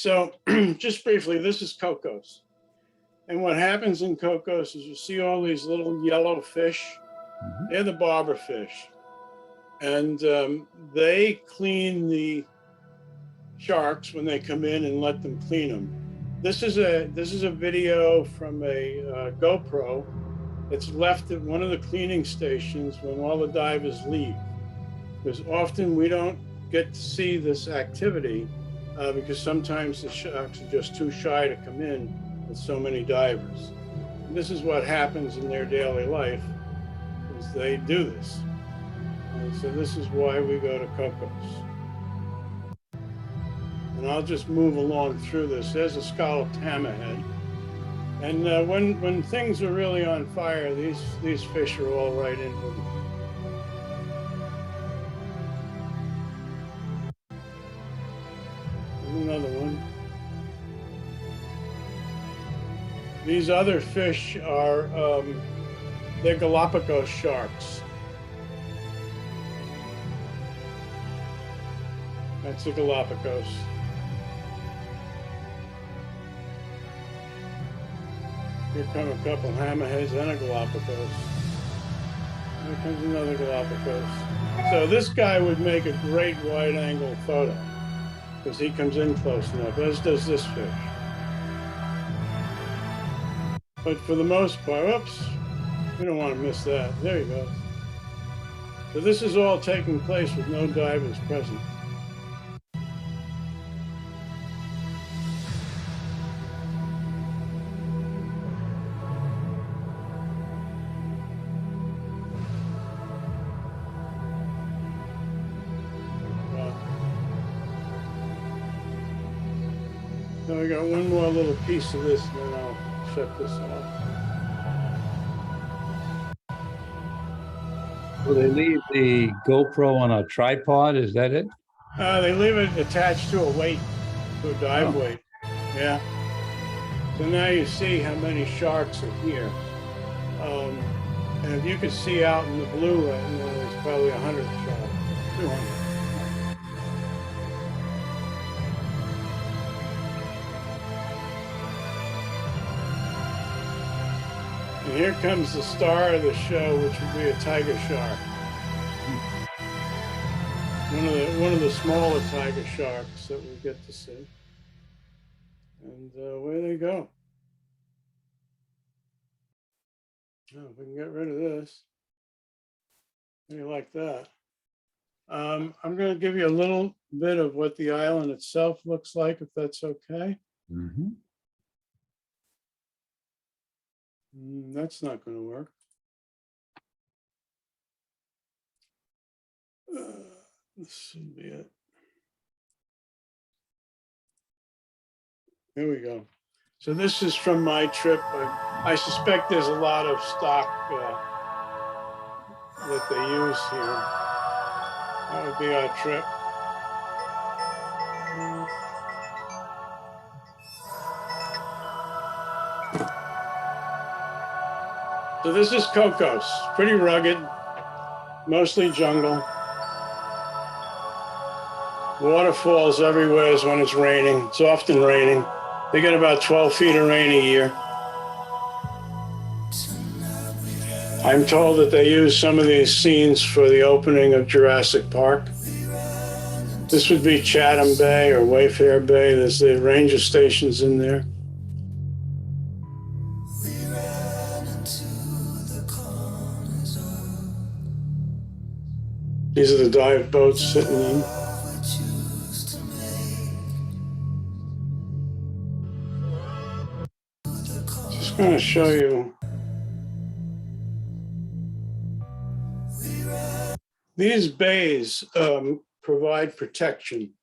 So just briefly, this is Cocos. And what happens in Cocos is you see all these little yellow fish. They're the barber fish. And they clean the sharks when they come in and let them clean them. This is a video from a GoPro that's left at one of the cleaning stations when all the divers leave. Because often we don't get to see this activity because sometimes the sharks are just too shy to come in with so many divers. And this is what happens in their daily life, is they do this. And so this is why we go to Cocos. And I'll just move along through this. There's a scalloped hammerhead. And when things are really on fire, these fish are all right in with them. Another one. These other fish are, they're Galapagos sharks. That's the Galapagos. Here come a couple hammerheads and a Galapagos. Here comes another Galapagos. So this guy would make a great wide angle photo because he comes in close enough, as does this fish. But for the most part, oops, we don't want to miss that. There he goes. So this is all taking place with no divers present. So I got one more little piece of this, and then I'll shut this off. Will they leave the GoPro on a tripod? Is that it? They leave it attached to a weight, to a dive weight. Yeah. So now you see how many sharks are here. And if you could see out in the blue right now, there's probably 100 sharks, 200. And here comes the star of the show, which would be a tiger shark. One of the smaller tiger sharks that we get to see. And away they go. Oh, we can get rid of this. How do you like that? I'm going to give you a little bit of what the island itself looks like, if that's okay. Mm-hmm. That's not going to work. This should be it. Here we go. So this is from my trip. I suspect there's a lot of stock that they use here. That would be our trip. So this is Cocos, pretty rugged, mostly jungle. Waterfalls everywhere when it's raining. It's often raining. They get about 12 feet of rain a year. I'm told that they use some of these scenes for the opening of Jurassic Park. This would be Chatham Bay or Wayfair Bay. There's the ranger stations in there. These are the dive boats sitting in. Just going to show you. These bays provide protection.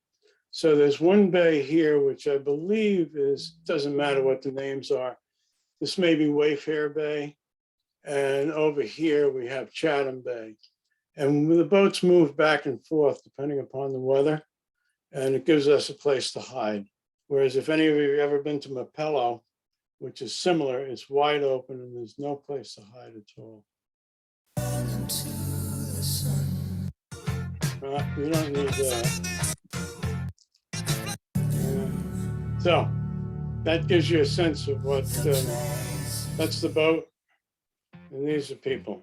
So there's one bay here, which I believe doesn't matter what the names are. This may be Wayfair Bay. And over here we have Chatham Bay. And the boats move back and forth depending upon the weather, and it gives us a place to hide. Whereas if any of you have ever been to Mapello, which is similar, it's wide open and there's no place to hide at all. You don't need that. So that gives you a sense of what, that's the boat, and these are people.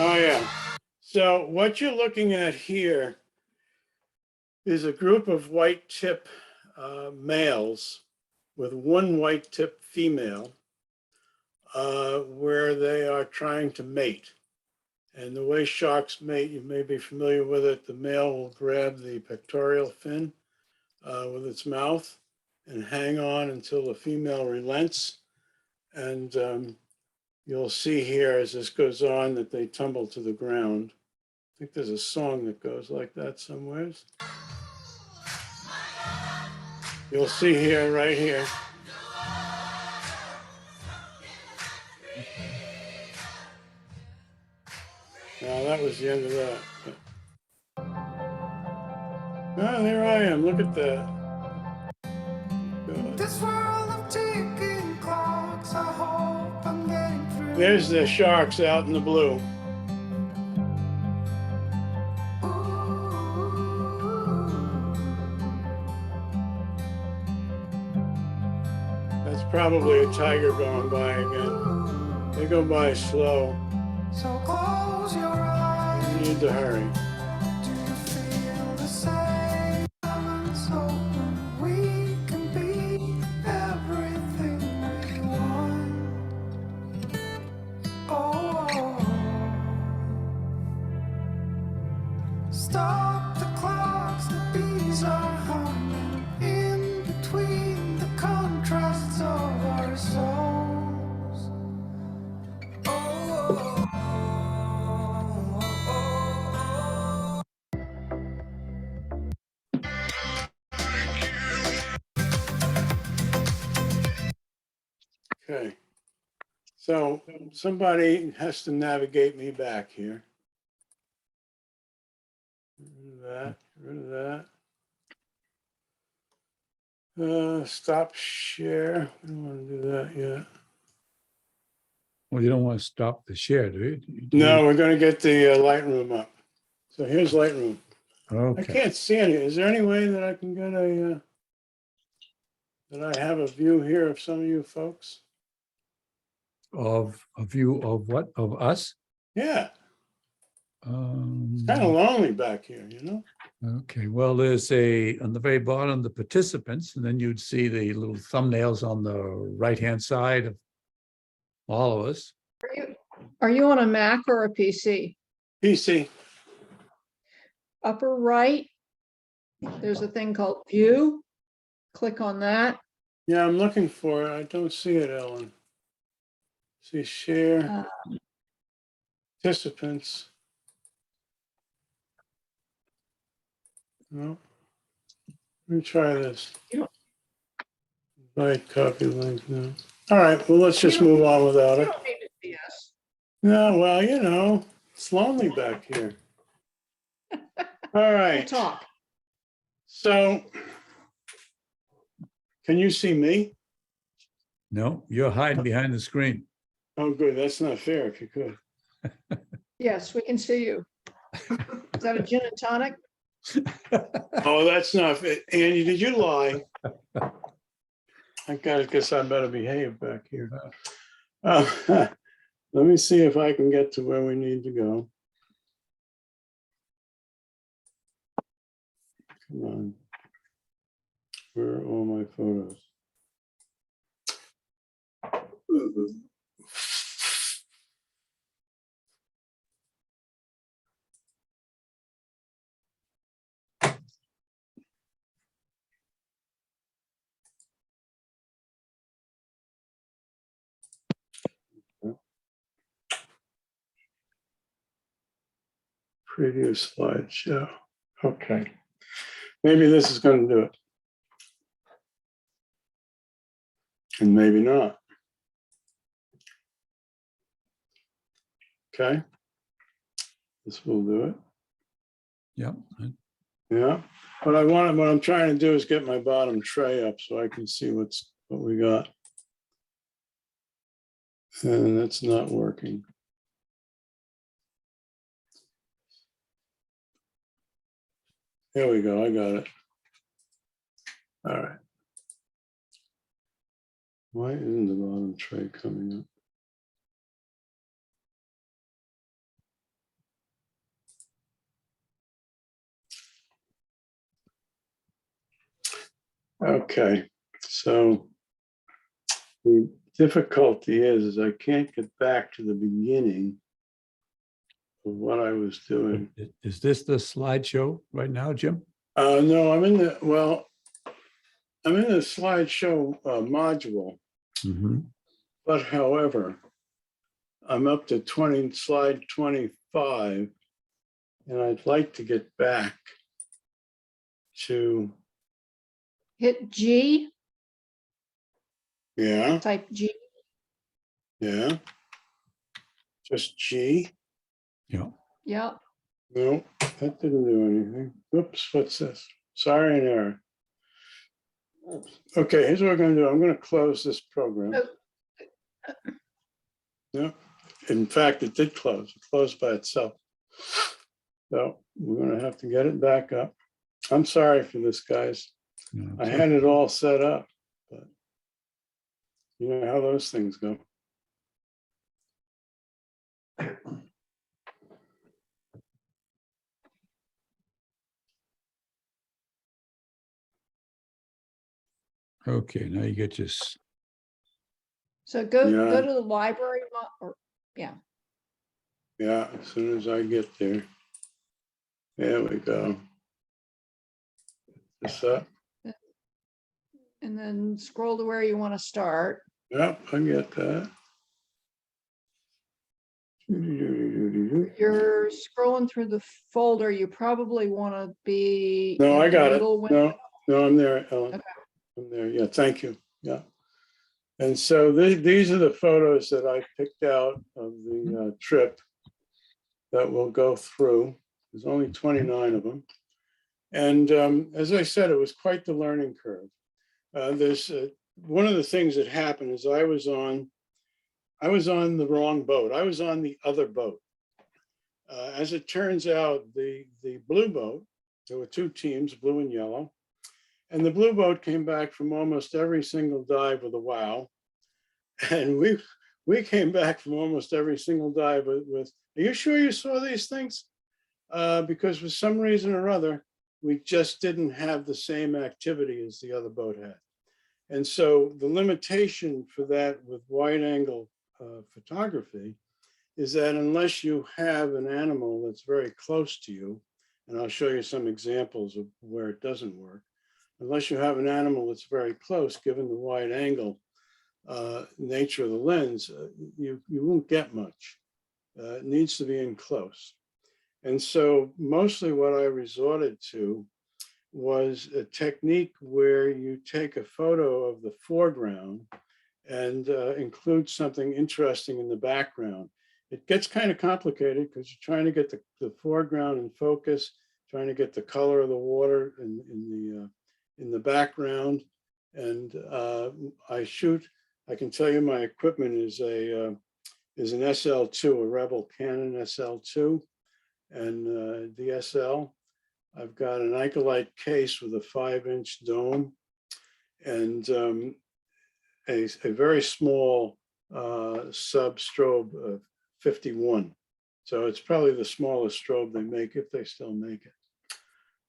Oh, yeah. So what you're looking at here is a group of white tip males with one white tip female where they are trying to mate. And the way sharks mate, you may be familiar with it, the male will grab the pectoral fin with its mouth and hang on until the female relents. And you'll see here as this goes on that they tumble to the ground. I think there's a song that goes like that somewhere. You'll see here, right here. Now that was the end of that. Oh, there I am. Look at that. This world of ticking clocks, I hope I'm getting through. There's the sharks out in the blue. That's probably a tiger going by again. They go by slow. So close your eyes. You need to hurry. Do you feel the same? So we can be everything we want. Oh, stop the clocks, the bees are humming in between the contrasts of our souls. Oh, okay, so somebody has to navigate me back here. Get rid of that. Stop share. I don't want to do that yet. Well, you don't want to stop the share, do you? No, we're going to get the Lightroom up. So here's Lightroom. I Okay. can't see any. Is there any way that I can get that I have a view here of some of you folks? Of a view of what? Of us? Yeah, it's kind of lonely back here, you know? Okay, well, there's on the very bottom, the participants, and then you'd see the little thumbnails on the right-hand side of all of us. Are you on a Mac or a PC? PC. Upper right, there's a thing called View. Click on that. Yeah, I'm looking for it. I don't see it, Ellen. See share, participants. No. Let me try this. Right, copy link. No. All right. Well, let's just move on without You it. don't need to see us. No, well, you know, it's lonely back here. All We'll right. talk. So, can you see me? No, you're hiding behind the screen. Oh, good. That's not fair if you could. Yes, we can see you. Is that a gin and tonic? Oh, that's not fair. Andy, did you lie? I guess I better behave back here. Let me see if I can get to where we need to go. Come on. Where are all my photos? Preview slideshow. Okay. Maybe this is going to do it. And maybe not. Okay. This will do it. Yep. Yeah. What I'm trying to do is get my bottom tray up so I can see what we got. And that's not working. Here we go. I got it. All right. Why isn't the bottom tray coming up? Okay. So the difficulty is I can't get back to the beginning of what I was doing. Is this the slideshow right now, Jim? No, I'm in the slideshow module, but however, I'm up to slide 25, and I'd like to get back to, Hit G, yeah, type G. yeah, just G. Yeah. Yeah. No, that didn't do anything. Whoops, what's this? Sorry, an error. Okay, here's what we're going to do. I'm going to close this program. Oh. Yeah. In fact, it did close. It closed by itself. So we're going to have to get it back up. I'm sorry for this, guys. No, I had it all set up, but you know how those things go. Okay, now you get your So go Yeah. to the library or Yeah, as soon as I get there. There we go. This up. and then scroll to where you want to start. Yep, I get that. You're scrolling through the folder. You probably want to be. No, in I the got it. middle window. No, I'm there, Ellen. Okay. I'm there. Yeah, thank you. Yeah. And so these are the photos that I picked out of the trip that we'll go through. There's only 29 of them. And as I said, it was quite the learning curve. There's one of the things that happened is I was on the wrong boat. I was on the other boat. As it turns out, the blue boat, there were two teams, blue and yellow, and the blue boat came back from almost every single dive with a wow. And we came back from almost every single dive with are you sure you saw these things? Because for some reason or other, we just didn't have the same activity as the other boat had. And so the limitation for that with wide angle photography is that unless you have an animal that's very close to you, and I'll show you some examples of where it doesn't work, unless you have an animal that's very close, given the wide angle nature of the lens, you won't get much. It needs to be in close. And so mostly what I resorted to was a technique where you take a photo of the foreground and include something interesting in the background. It gets kind of complicated because you're trying to get the foreground in focus, trying to get the color of the water in the background. And I can tell you my equipment is an SL2, a Rebel Canon SL2 and DSL. I've got an Icolite case with a 5-inch dome and a very small sub strobe of 51. So it's probably the smallest strobe they make, if they still make it.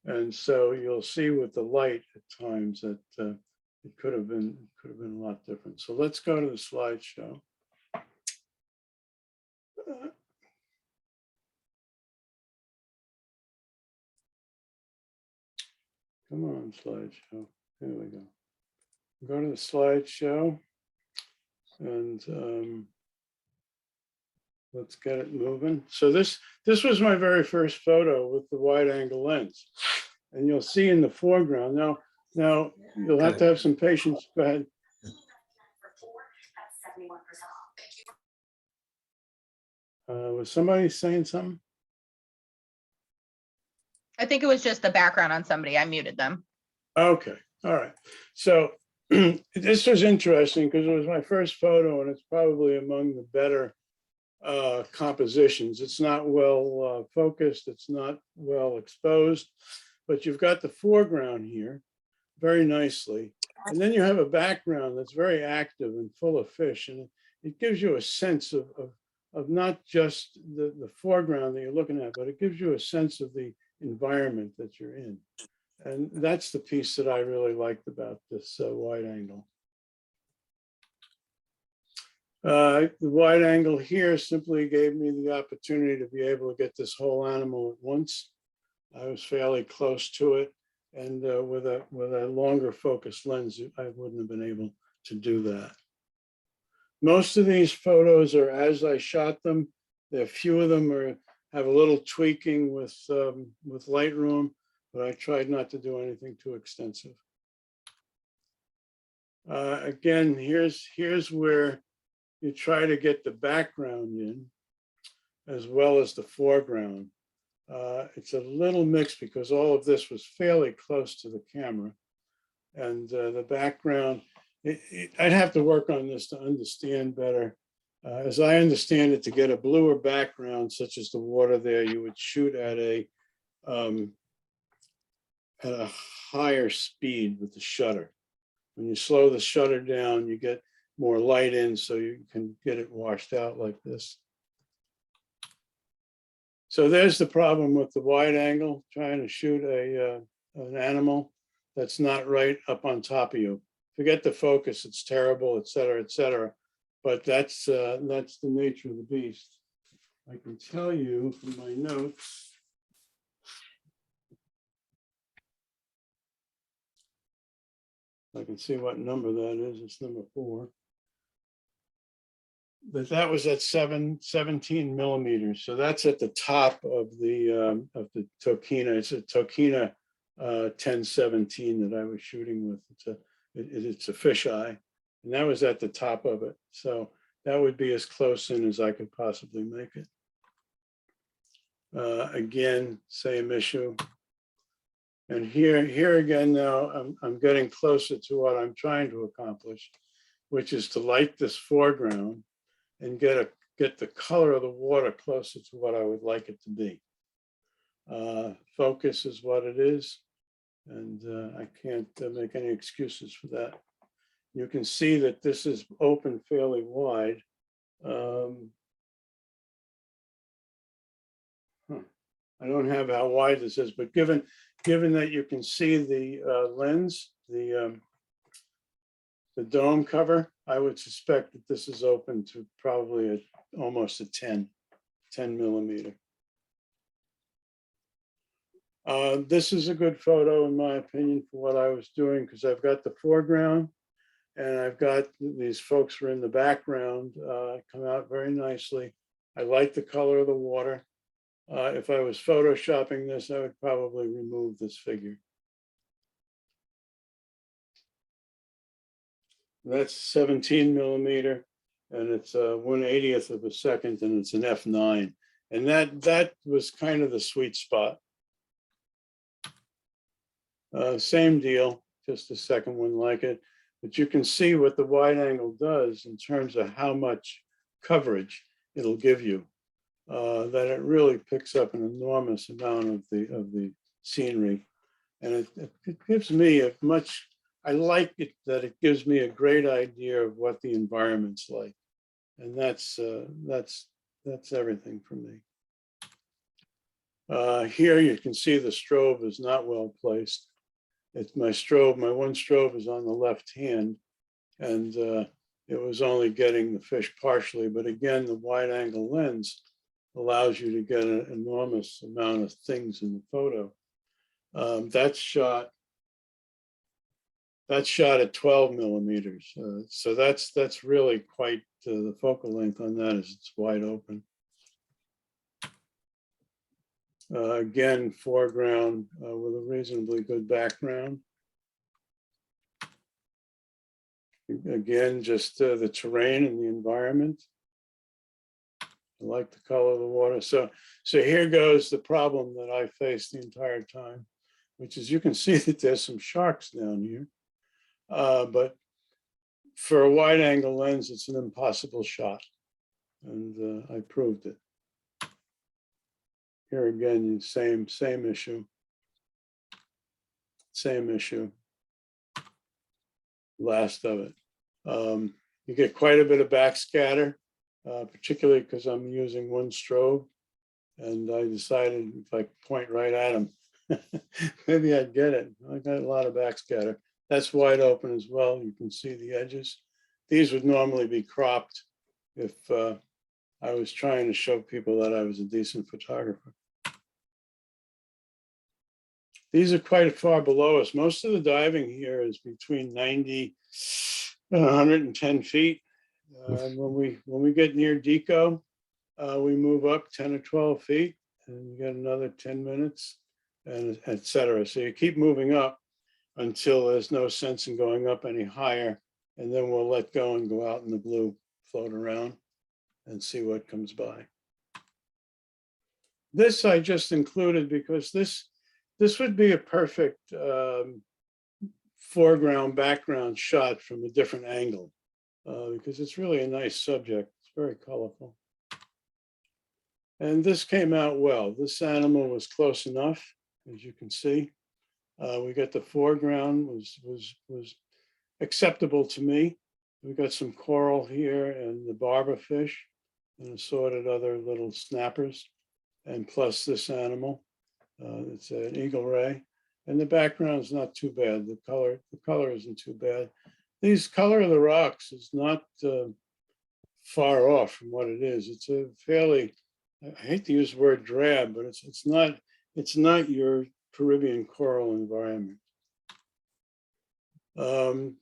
And so you'll see with the light at times that it could have been a lot different. So let's go to the slideshow. Come on, slideshow. There we go. Go to the slideshow and let's get it moving. So this was my very first photo with the wide angle lens. And you'll see in the foreground, now you'll have to have some patience. Go ahead. Was somebody saying something? I think it was just the background on somebody. I muted them. Okay, all right. So this was interesting because it was my first photo and it's probably among the better compositions. It's not well focused, it's not well exposed, but you've got the foreground here very nicely. And then you have a background that's very active and full of fish. And it gives you a sense of not just the foreground that you're looking at, but it gives you a sense of the environment that you're in. And that's the piece that I really liked about this wide angle. The wide angle here simply gave me the opportunity to be able to get this whole animal at once. I was fairly close to it, and with a longer focus lens, I wouldn't have been able to do that. Most of these photos are as I shot them. There are few of them have a little tweaking with Lightroom, but I tried not to do anything too extensive. Again, here's where you try to get the background in as well as the foreground. It's a little mixed because all of this was fairly close to the camera, and the background, I'd have to work on this to understand better. As I understand it, to get a bluer background, such as the water there, you would shoot at a higher speed with the shutter. When you slow the shutter down, you get more light in, so you can get it washed out like this. So there's the problem with the wide angle, trying to shoot an animal that's not right up on top of you. Forget the focus, it's terrible, et cetera, et cetera. But that's the nature of the beast. I can tell you from my notes. I can see what number that is. It's number 4. But that was at 17 millimeters. So that's at the top of the Tokina. It's a Tokina 1017 that I was shooting with. It's a fisheye, and that was at the top of it. So that would be as close in as I could possibly make it. Again, same issue. And here again now, I'm getting closer to what I'm trying to accomplish, which is to light this foreground and get the color of the water closer to what I would like it to be. Focus is what it is, and I can't make any excuses for that. You can see that this is open fairly wide. I don't have how wide this is, but given that you can see the lens, the dome cover, I would suspect that this is open to probably almost a 10 millimeter. This is a good photo, in my opinion, for what I was doing, because I've got the foreground and I've got these folks who are in the background come out very nicely. I like the color of the water. If I was photoshopping this, I would probably remove this figure. That's 17 millimeter, and it's 1/80th of a second, and it's an f9. And that was kind of the sweet spot. Same deal, just a second one like it. But you can see what the wide angle does in terms of how much coverage it'll give you. That it really picks up an enormous amount of the scenery, and it gives me a much. I like it that it gives me a great idea of what the environment's like, and that's everything for me. Here you can see the strobe is not well placed. It's my one strobe is on the left hand, and it was only getting the fish partially. But again, the wide angle lens allows you to get an enormous amount of things in the photo. That's shot at 12 millimeters. So that's really quite, the focal length on that is it's wide open. Again, foreground with a reasonably good background. Again, just the terrain and the environment. I like the color of the water. So here goes the problem that I faced the entire time, which is you can see that there's some sharks down here. But for a wide angle lens, it's an impossible shot. And I proved it. Here again, same issue. Same issue. Last of it. You get quite a bit of backscatter, particularly because I'm using one strobe. And I decided if I point right at him, maybe I'd get it. I got a lot of backscatter. That's wide open as well. You can see the edges. These would normally be cropped if I was trying to show people that I was a decent photographer. These are quite far below us. Most of the diving here is between 90 and 110 feet. When we get near Deco, we move up 10 or 12 feet and you get another 10 minutes and et cetera. So you keep moving up until there's no sense in going up any higher. And then we'll let go and go out in the blue, float around and see what comes by. This I just included because this would be a perfect foreground, background shot from a different angle because it's really a nice subject. It's very colorful. And this came out well. This animal was close enough, as you can see. We got the foreground was acceptable to me. We got some coral here and the barber fish and assorted other little snappers, and plus this animal. It's an eagle ray, and the background's not too bad. The color isn't too bad. These color of the rocks is not far off from what it is. It's a fairly, I hate to use the word drab, but it's not your Caribbean coral environment.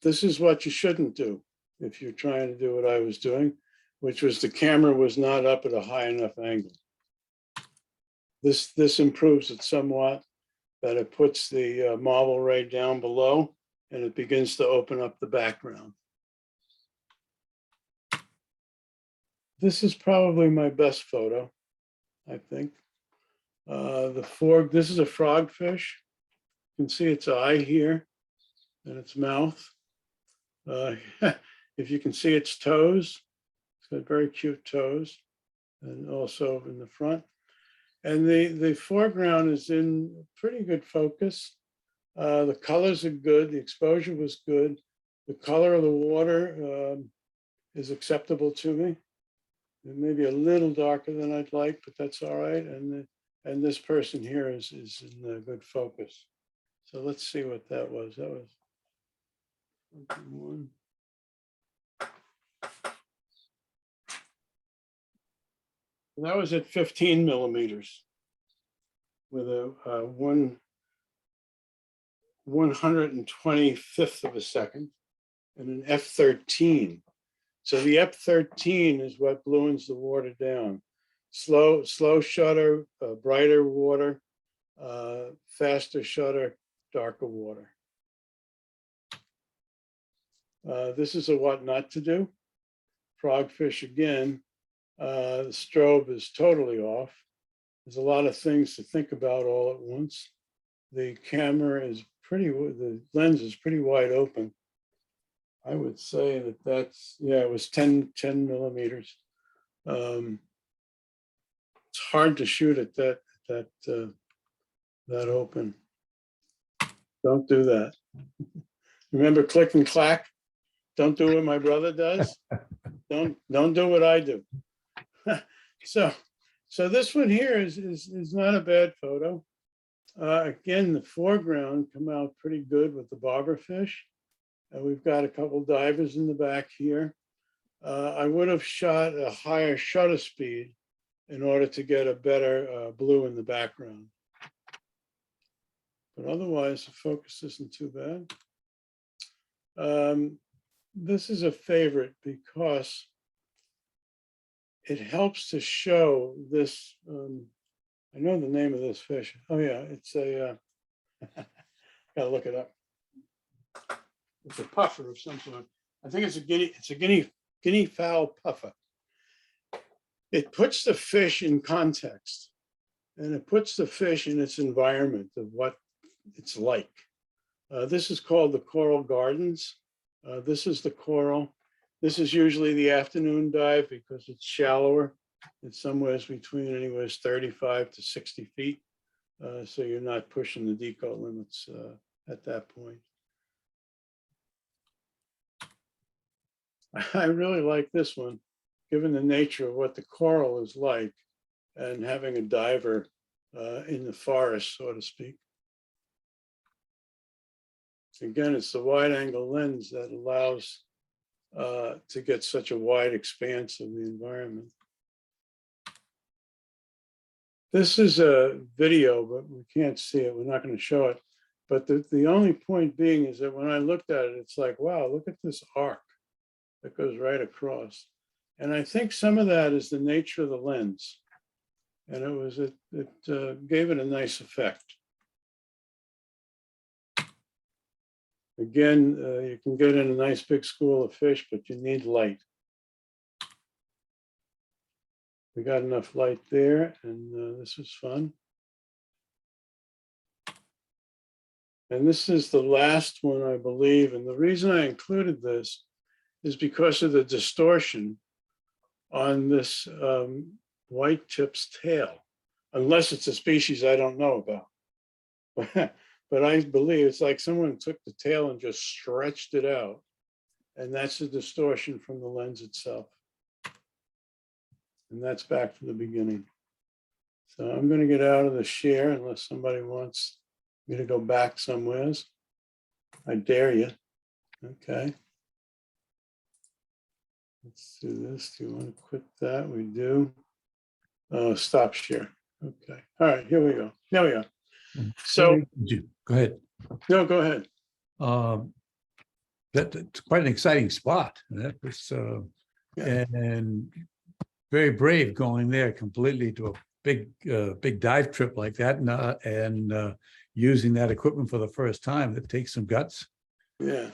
This is what you shouldn't do if you're trying to do what I was doing, which was the camera was not up at a high enough angle. This improves it somewhat, that it puts the marble ray down below and it begins to open up the background. This is probably my best photo, I think. This is a frogfish. You can see its eye here and its mouth. If you can see its toes, it's got very cute toes, and also in the front. And the foreground is in pretty good focus. The colors are good. The exposure was good. The color of the water is acceptable to me. It may be a little darker than I'd like, but that's all right. And this person here is in good focus. So let's see what that was. That was one. That was at 15 millimeters with a 125th of a second and an f13. So the f13 is what bluens the water down. Slow shutter, brighter water, faster shutter, darker water. This is a what not to do. Frogfish again. The strobe is totally off. There's a lot of things to think about all at once. The camera is the lens is pretty wide open. I would say that's, yeah, it was 10 millimeters. It's hard to shoot at that open. Don't do that. Remember click and clack? Don't do what my brother does. Don't do what I do. So this one here is not a bad photo. Again, the foreground come out pretty good with the barber fish. We've got a couple divers in the back here. I would have shot a higher shutter speed in order to get a better blue in the background. But otherwise, the focus isn't too bad. This is a favorite because it helps to show this, I know the name of this fish. Oh yeah, it's a, gotta look it up. It's a puffer of some sort. I think it's a guinea fowl puffer. It puts the fish in context, and it puts the fish in its environment of what it's like. This is called the coral gardens. This is the coral. This is usually the afternoon dive because it's shallower. It's somewhere between anywhere 35 to 60 feet. So you're not pushing the deco limits at that point. I really like this one, given the nature of what the coral is like and having a diver in the forest, so to speak. Again, it's the wide angle lens that allows to get such a wide expanse of the environment. This is a video, but we can't see it. We're not going to show it. But the only point being is that when I looked at it, it's like, wow, look at this arc that goes right across. And I think some of that is the nature of the lens. And it gave it a nice effect. Again, you can get in a nice big school of fish, but you need light. We got enough light there, and this was fun. And this is the last one, I believe. And the reason I included this is because of the distortion on this white tip's tail, unless it's a species I don't know about. But I believe it's like someone took the tail and just stretched it out. And that's the distortion from the lens itself. And that's back to the beginning. So I'm going to get out of the share unless somebody wants me to go back somewheres. I dare you. Okay. Let's do this. Do you want to quit that? We do. Stop share. Okay. All right, here we go. There we go. So go ahead. No, go ahead. That's quite an exciting spot. That was Yeah. and very brave going there completely to a big dive trip like that, and using that equipment for the first time. That takes some guts. Yeah.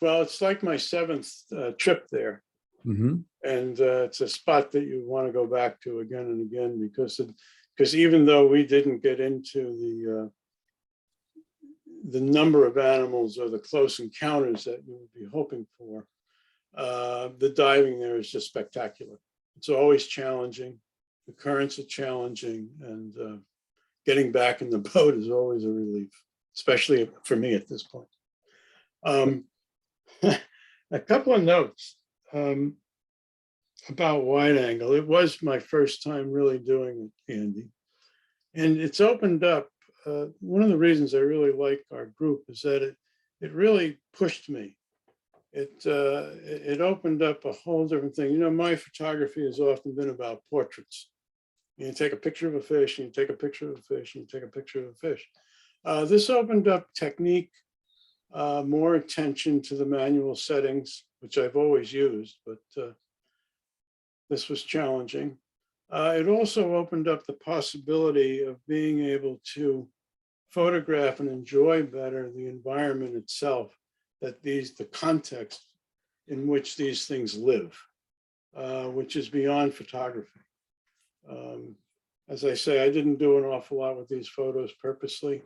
Well, it's like my 7th trip there. Mm-hmm. And it's a spot that you want to go back to again and again because even though we didn't get into the number of animals or the close encounters that you would be hoping for, the diving there is just spectacular. It's always challenging. The currents are challenging, and getting back in the boat is always a relief, especially for me at this point. A couple of notes. About wide angle. It was my first time really doing it, Andy. And it's opened up, one of the reasons I really like our group is that it really pushed me. It opened up a whole different thing. You know, my photography has often been about portraits. You take a picture of a fish, and you take a picture of a fish, and you take a picture of a fish. This opened up technique, more attention to the manual settings, which I've always used, but this was challenging. It also opened up the possibility of being able to photograph and enjoy better the environment itself, that the context in which these things live, which is beyond photography. As I say, I didn't do an awful lot with these photos purposely.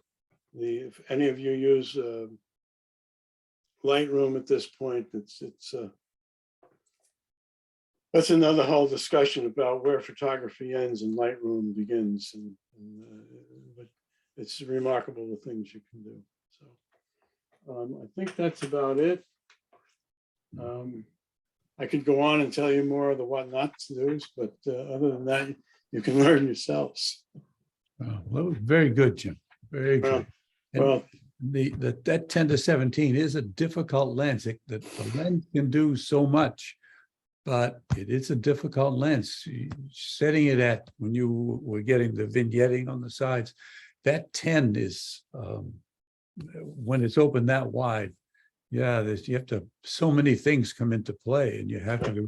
If any of you use Lightroom at this point, that's another whole discussion about where photography ends and Lightroom begins. But it's remarkable the things you can do. So I think that's about it. I could go on and tell you more of the what not to do, but other than that, you can learn yourselves. Well, that was very good, Jim. Very good. Well, that 10 to 17 is a difficult lens. The lens can do so much, but it is a difficult lens. Setting it at, when you were getting the vignetting on the sides, that 10 is, when it's open that wide, yeah, you have to, so many things come into play, and you have to be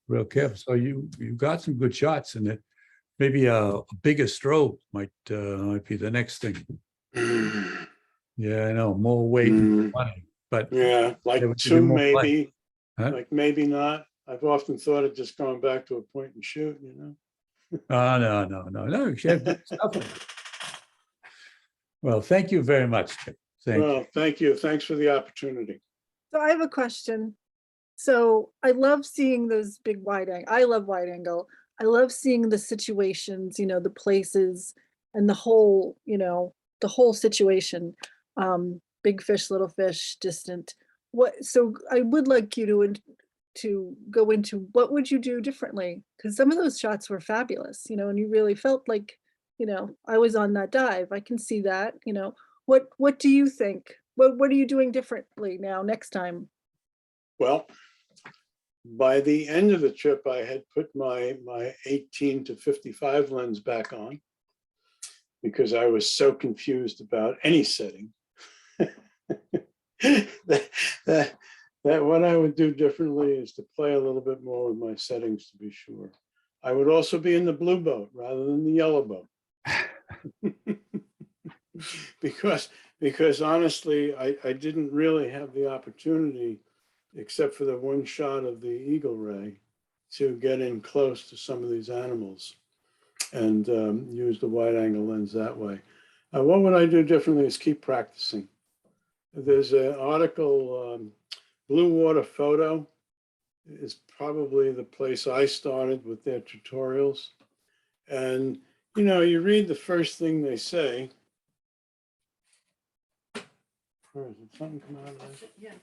real careful. So you got some good shots in it. Maybe a bigger strobe might be the next thing. Yeah, I know, more weight, more money, but Yeah, like they would give you two more light. maybe, Huh? like maybe not. I've often thought of just going back to a point and shoot, you know? Oh, no. You should have good stuff in it. Well, thank you very much, Chip. Thank you. Well, thank you. Thanks for the opportunity. So I have a question. So I love seeing those big wide angle. I love wide angle. I love seeing the situations, the places and the whole, the whole situation. Big fish, little fish, distant. So I would like you to go into what would you do differently? Because some of those shots were fabulous, and you really felt like, I was on that dive. I can see that, what do you think? What are you doing differently now next time? Well, by the end of the trip, I had put my 18 to 55 lens back on because I was so confused about any setting that what I would do differently is to play a little bit more with my settings to be sure. I would also be in the blue boat rather than the yellow boat. because honestly, I didn't really have the opportunity, except for the one shot of the eagle ray, to get in close to some of these animals and use the wide angle lens that way. What would I do differently is keep practicing. There's an article, Blue Water Photo is probably the place I started with their tutorials. And, you read the first thing they say. Or is it something come out of that? Yeah.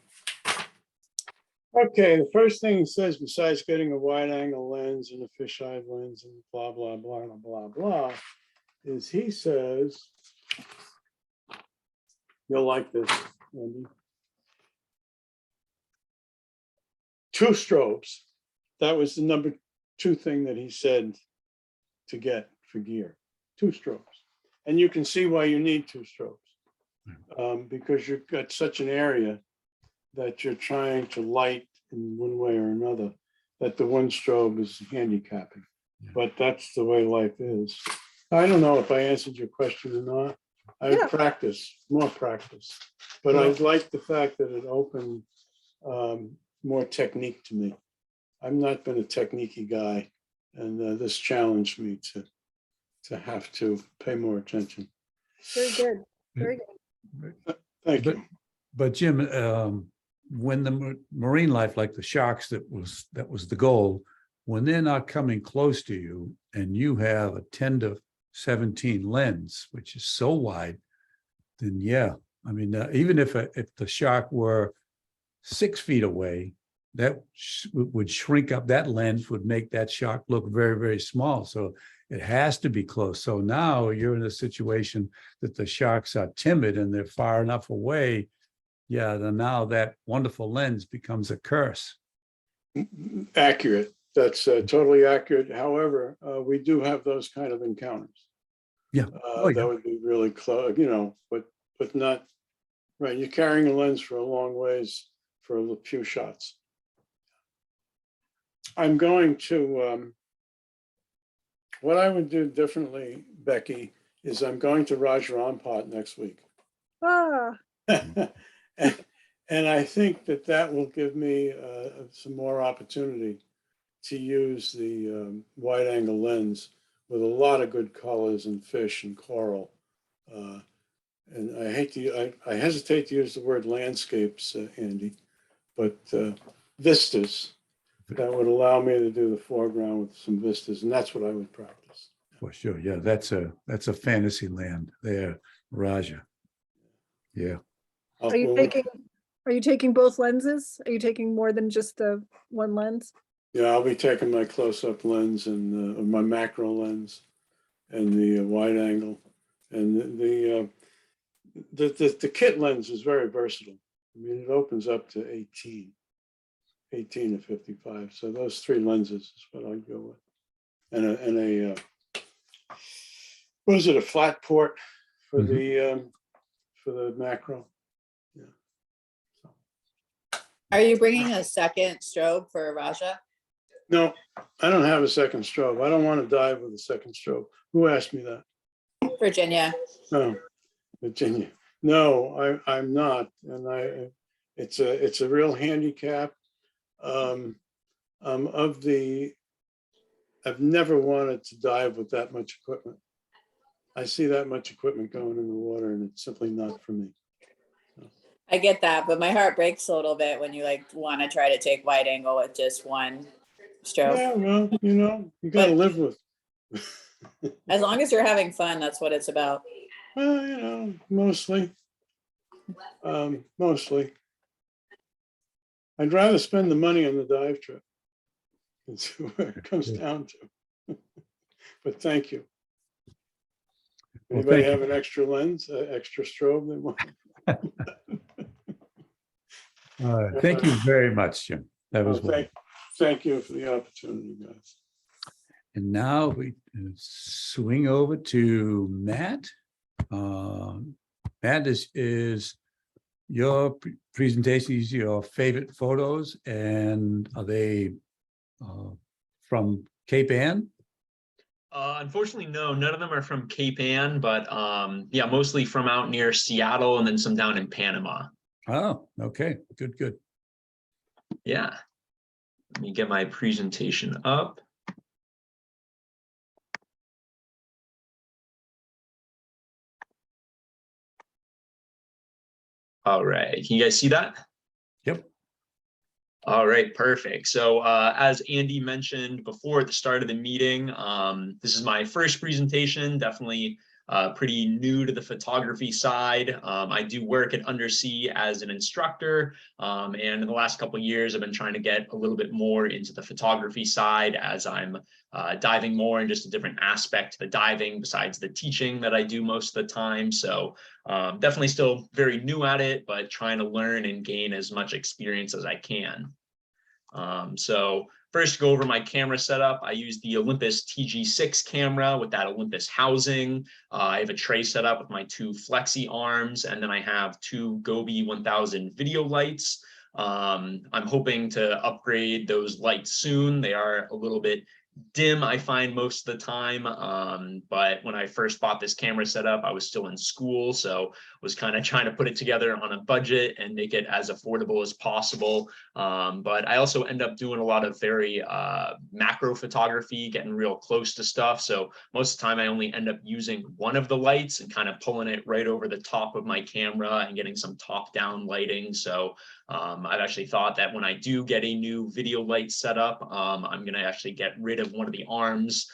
Okay, the first thing it says, besides getting a wide angle lens and a fisheye lens and blah, blah, blah, blah, blah, is he says, you'll like this, Andy. 2 strobes. That was the number 2 thing that he said to get for gear. 2 strobes. And you can see why you need 2 strobes, because you've got such an area that you're trying to light in one way or another, that the one strobe is handicapping. Yeah. But that's the way life is. I don't know if I answered your question or not. I would Yeah. practice, more practice. But I like the fact that it opened more technique to me. I've not been a technique-y guy, and this challenged me to have to pay more attention. Very good. Very good. Thank But- you. But Jim, when the marine life, like the sharks, that was the goal, when they're not coming close to you and you have a 10 to 17 lens, which is so wide, then yeah, I mean, even if the shark were 6 feet away, that would shrink up. That lens would make that shark look very, very small. So it has to be close. So now you're in a situation that the sharks are timid and they're far enough away. Yeah, then now that wonderful lens becomes a curse. Accurate. That's totally accurate. However, we do have those kind of encounters. Yeah. Oh, yeah. That would be really close, but not right. You're carrying a lens for a long ways for a few shots. I'm going to, what I would do differently, Becky, is I'm going to Rajarampot next week. Ah, And I think that will give me some more opportunity to use the wide angle lens with a lot of good colors and fish and coral. And I hesitate to use the word landscapes, Andy, but vistas that would allow me to do the foreground with some vistas, and that's what I would practice. For sure. Yeah, that's a fantasy land there, Raja. Yeah. are you taking both lenses? Are you taking more than just the one lens? Yeah, I'll be taking my close-up lens and my macro lens and the wide angle, and the kit lens is very versatile. I mean, it opens up to 18 to 55. So those 3 lenses is what I'd go with, and a what is it? A flat port for the macro. Are you bringing a second strobe for Raja? No, I don't have a second strobe. I don't want to dive with a second strobe. Who asked me that? Virginia. Oh, Virginia. No, I'm not. And it's a real handicap. I've never wanted to dive with that much equipment. I see that much equipment going in the water and it's simply not for me. I get that, but my heart breaks a little bit when you like want to try to take wide angle with just one stroke. Yeah, well, you got to live with. As long as you're having fun, that's what it's about. Well, mostly. Mostly. I'd rather spend the money on the dive trip. That's where it comes down to. But thank you. Well, Anybody thank have an extra lens, extra strobe they want? Thank you very much, Jim. That was Well, wonderful. thank you for the opportunity, guys. And now we swing over to Matt. Matt, is your presentations your favorite photos, and are they from Cape Ann? Unfortunately, no, none of them are from Cape Ann, but yeah, mostly from out near Seattle and then some down in Panama. Oh, okay, good. Yeah. Let me get my presentation up. All right, can you guys see that? Yep. All right, perfect. So as Andy mentioned before at the start of the meeting, this is my first presentation, definitely pretty new to the photography side. I do work at Undersea as an instructor, and in the last couple of years, I've been trying to get a little bit more into the photography side as I'm diving more in just a different aspect to the diving besides the teaching that I do most of the time. So definitely still very new at it, but trying to learn and gain as much experience as I can. So first, to go over my camera setup, I use the Olympus TG6 camera with that Olympus housing. I have a tray set up with my two flexi arms, and then I have two Gobi 1000 video lights. I'm hoping to upgrade those lights soon. They are a little bit dim, I find, most of the time, but when I first bought this camera setup, I was still in school, so was kind of trying to put it together on a budget and make it as affordable as possible. But I also end up doing a lot of very macro photography, getting real close to stuff, so most of the time I only end up using one of the lights and kind of pulling it right over the top of my camera and getting some top-down lighting. So I've actually thought that when I do get a new video light setup, I'm going to actually get rid of one of the arms,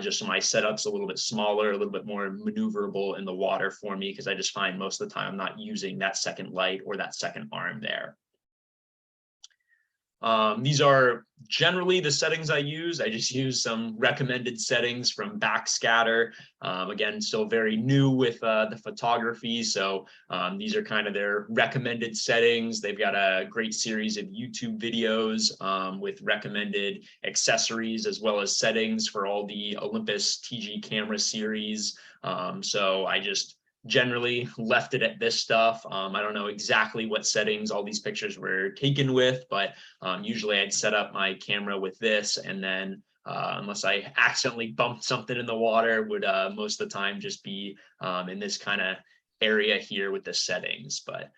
just so my setup's a little bit smaller, a little bit more maneuverable in the water for me, because I just find most of the time I'm not using that second light or that second arm there. These are generally the settings I use. I just use some recommended settings from Backscatter. Again, still very new with the photography, so these are kind of their recommended settings. They've got a great series of YouTube videos with recommended accessories as well as settings for all the Olympus TG camera series. So I just generally left it at this stuff. I don't know exactly what settings all these pictures were taken with, but usually I'd set up my camera with this, and then unless I accidentally bumped something in the water, would most of the time just be in this kind of area here with the settings. But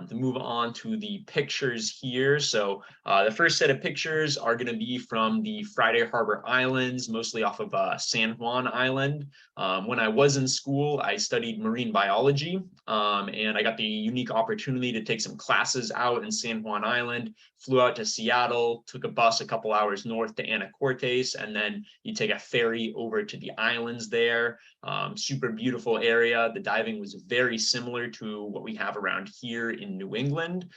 to move on to the pictures here. So the first set of pictures are going to be from the Friday Harbor Islands, mostly off of San Juan Island. When I was in school, I studied marine biology, and I got the unique opportunity to take some classes out in San Juan Island, flew out to Seattle, took a bus a couple hours north to Anacortes, and then you take a ferry over to the islands there. Super beautiful area. The diving was very similar to what we have around here in New England,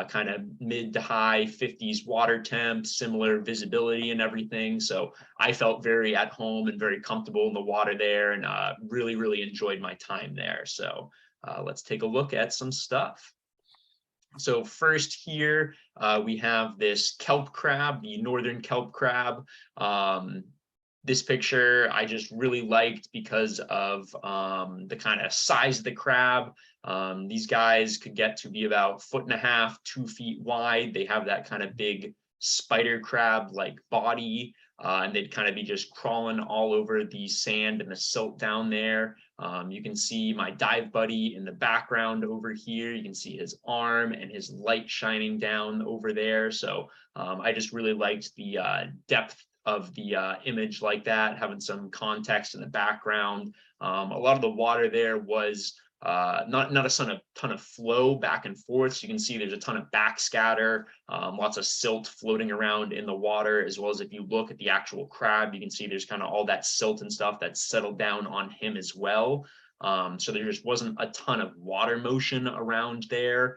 kind of mid to high 50s water temp, similar visibility and everything. So I felt very at home and very comfortable in the water there, and really enjoyed my time there. So let's take a look at some stuff. So first here, we have this kelp crab, the northern kelp crab. This picture I just really liked because of the kind of size of the crab. These guys could get to be about 1.5 to 2 feet wide. They have that kind of big spider crab like body, and they'd kind of be just crawling all over the sand and the silt down there. You can see my dive buddy in the background over here. You can see his arm and his light shining down over there. So I just really liked the depth of the image like that, having some context in the background. A lot of the water there was not a ton of flow back and forth. So you can see there's a ton of backscatter, lots of silt floating around in the water, as well as if you look at the actual crab, you can see there's kind of all that silt and stuff that's settled down on him as well. So there just wasn't a ton of water motion around there.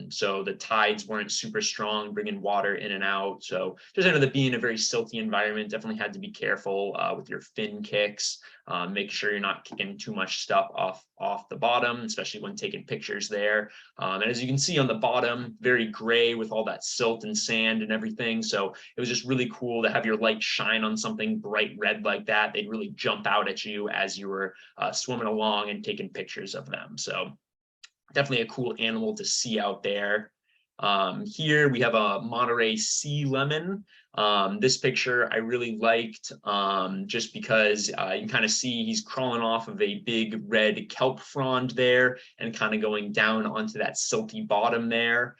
So the tides weren't super strong, bringing water in and out. So just ended up being a very silty environment. Definitely had to be careful with your fin kicks. Make sure you're not kicking too much stuff off the bottom, especially when taking pictures there. And as you can see on the bottom, very gray with all that silt and sand and everything. So it was just really cool to have your light shine on something bright red like that. They'd really jump out at you as you were swimming along and taking pictures of them. So definitely a cool animal to see out there. Here we have a Monterey sea lemon. This picture I really liked just because you can kind of see he's crawling off of a big red kelp frond there and kind of going down onto that silty bottom there.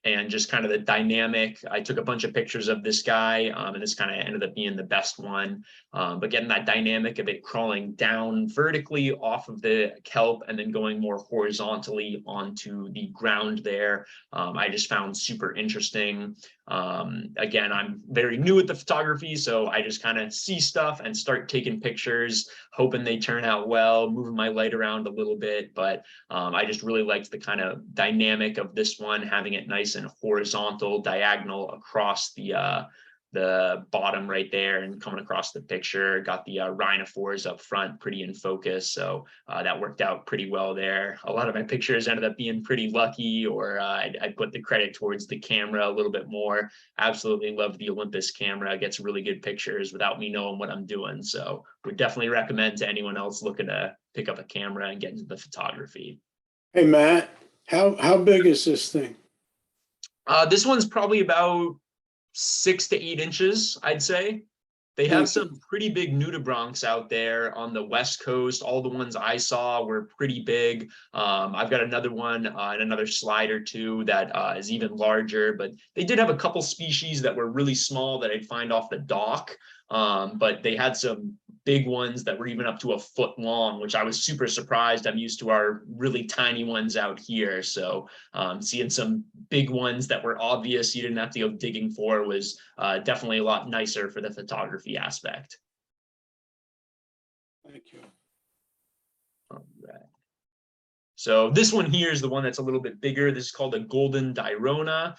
And just kind of the dynamic. I took a bunch of pictures of this guy, and this kind of ended up being the best one. But getting that dynamic of it crawling down vertically off of the kelp and then going more horizontally onto the ground there, I just found super interesting. Again, I'm very new at the photography, so I just kind of see stuff and start taking pictures, hoping they turn out well, moving my light around a little bit. But I just really liked the kind of dynamic of this one, having it nice and horizontal, diagonal across the bottom right there and coming across the picture. Got the rhinophores up front pretty in focus, so that worked out pretty well there. A lot of my pictures ended up being pretty lucky, or I put the credit towards the camera a little bit more. Absolutely love the Olympus camera. It gets really good pictures without me knowing what I'm doing, so would definitely recommend to anyone else looking to pick up a camera and get into the photography. Hey, Matt, how big is this thing? This one's probably about 6 to 8 inches, I'd say. They have some pretty big nudibranchs out there on the West Coast. All the ones I saw were pretty big. I've got another one and another slide or two that is even larger, but they did have a couple species that were really small that I'd find off the dock. But they had some big ones that were even up to a foot long, which I was super surprised. I'm used to our really tiny ones out here. So seeing some big ones that were obvious you didn't have to go digging for was definitely a lot nicer for the photography aspect. Thank you. All right. So this one here is the one that's a little bit bigger. This is called a golden dirona.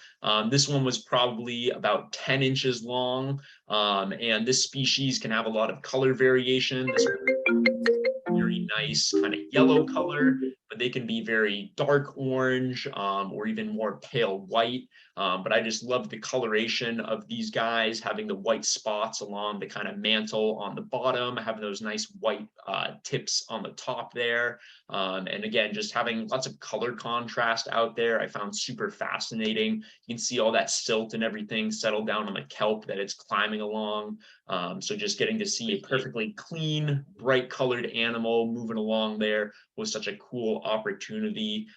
This one was probably about 10 inches long. And this species can have a lot of color variation. This very nice kind of yellow color, but they can be very dark orange or even more pale white. But I just love the coloration of these guys, having the white spots along the kind of mantle on the bottom, having those nice white tips on the top there. And again, just having lots of color contrast out there, I found super fascinating. You can see all that silt and everything settled down on the kelp that it's climbing along. So just getting to see a perfectly clean, bright colored animal moving along there was such a cool opportunity.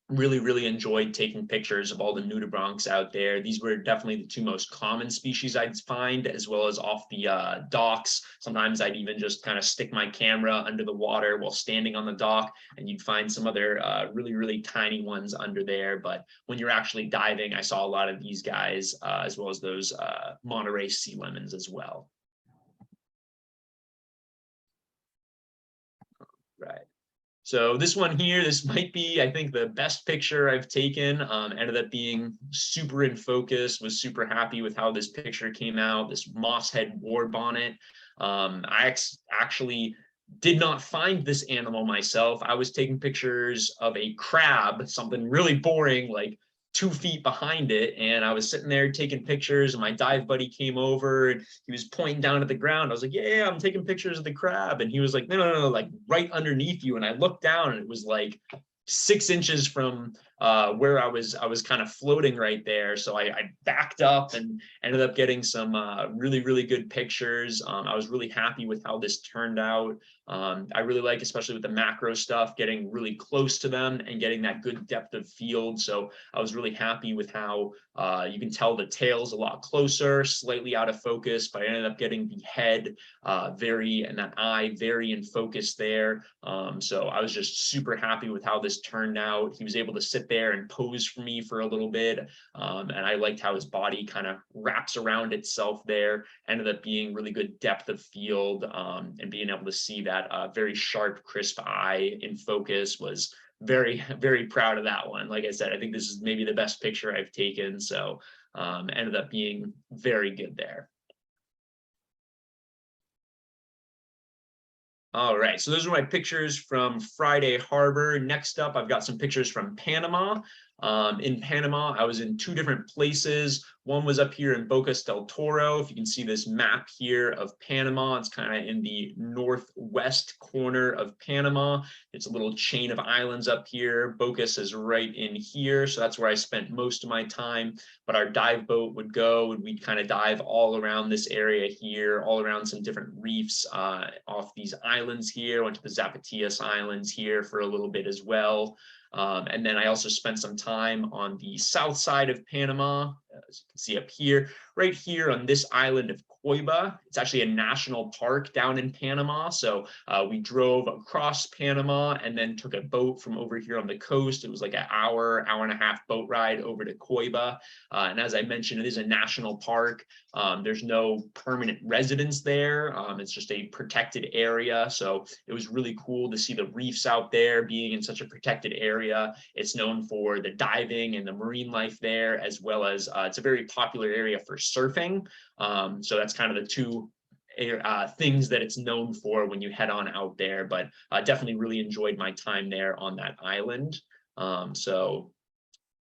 Really enjoyed taking pictures of all the nudibranchs out there. These were definitely the two most common species I'd find, as well as off the docks. Sometimes I'd even just kind of stick my camera under the water while standing on the dock, and you'd find some other really tiny ones under there. But when you're actually diving, I saw a lot of these guys, as well as those Monterey sea lemons as well. Right. So this one here, this might be, I think, the best picture I've taken. Ended up being super in focus, was super happy with how this picture came out, this mosshead war bonnet. I actually did not find this animal myself. I was taking pictures of a crab, something really boring, like 2 feet behind it, and I was sitting there taking pictures, and my dive buddy came over and he was pointing down at the ground. I was like, yeah, I'm taking pictures of the crab. And he was like, no, like right underneath you. And I looked down and it was like 6 inches from where I was kind of floating right there. So I backed up and ended up getting some really, really good pictures. I was really happy with how this turned out. I really like, especially with the macro stuff, getting really close to them and getting that good depth of field. So I was really happy with how you can tell the tail's a lot closer, slightly out of focus, but I ended up getting the head and that eye very in focus there. So I was just super happy with how this turned out. He was able to sit there and pose for me for a little bit. And I liked how his body kind of wraps around itself there. Ended up being really good depth of field, and being able to see that very sharp, crisp eye in focus was very, very proud of that one. Like I said, I think this is maybe the best picture I've taken. So ended up being very good there. All right, so those are my pictures from Friday Harbor. Next up, I've got some pictures from Panama. In Panama, I was in two different places. One was up here in Bocas del Toro. If you can see this map here of Panama, it's kind of in the northwest corner of Panama. It's a little chain of islands up here. Bocas is right in here, so that's where I spent most of my time. But our dive boat would go and we'd kind of dive all around this area here, all around some different reefs off these islands here. Went to the Zapatillas Islands here for a little bit as well. And then I also spent some time on the south side of Panama, as you can see up here, right here on this island of Coiba. It's actually a national park down in Panama. So we drove across Panama and then took a boat from over here on the coast. It was like an hour and a half boat ride over to Coiba. And as I mentioned, it is a national park. There's no permanent residence there. It's just a protected area. So it was really cool to see the reefs out there being in such a protected area. It's known for the diving and the marine life there, as well as it's a very popular area for surfing. So that's kind of the two things that it's known for when you head on out there. But definitely really enjoyed my time there on that island. So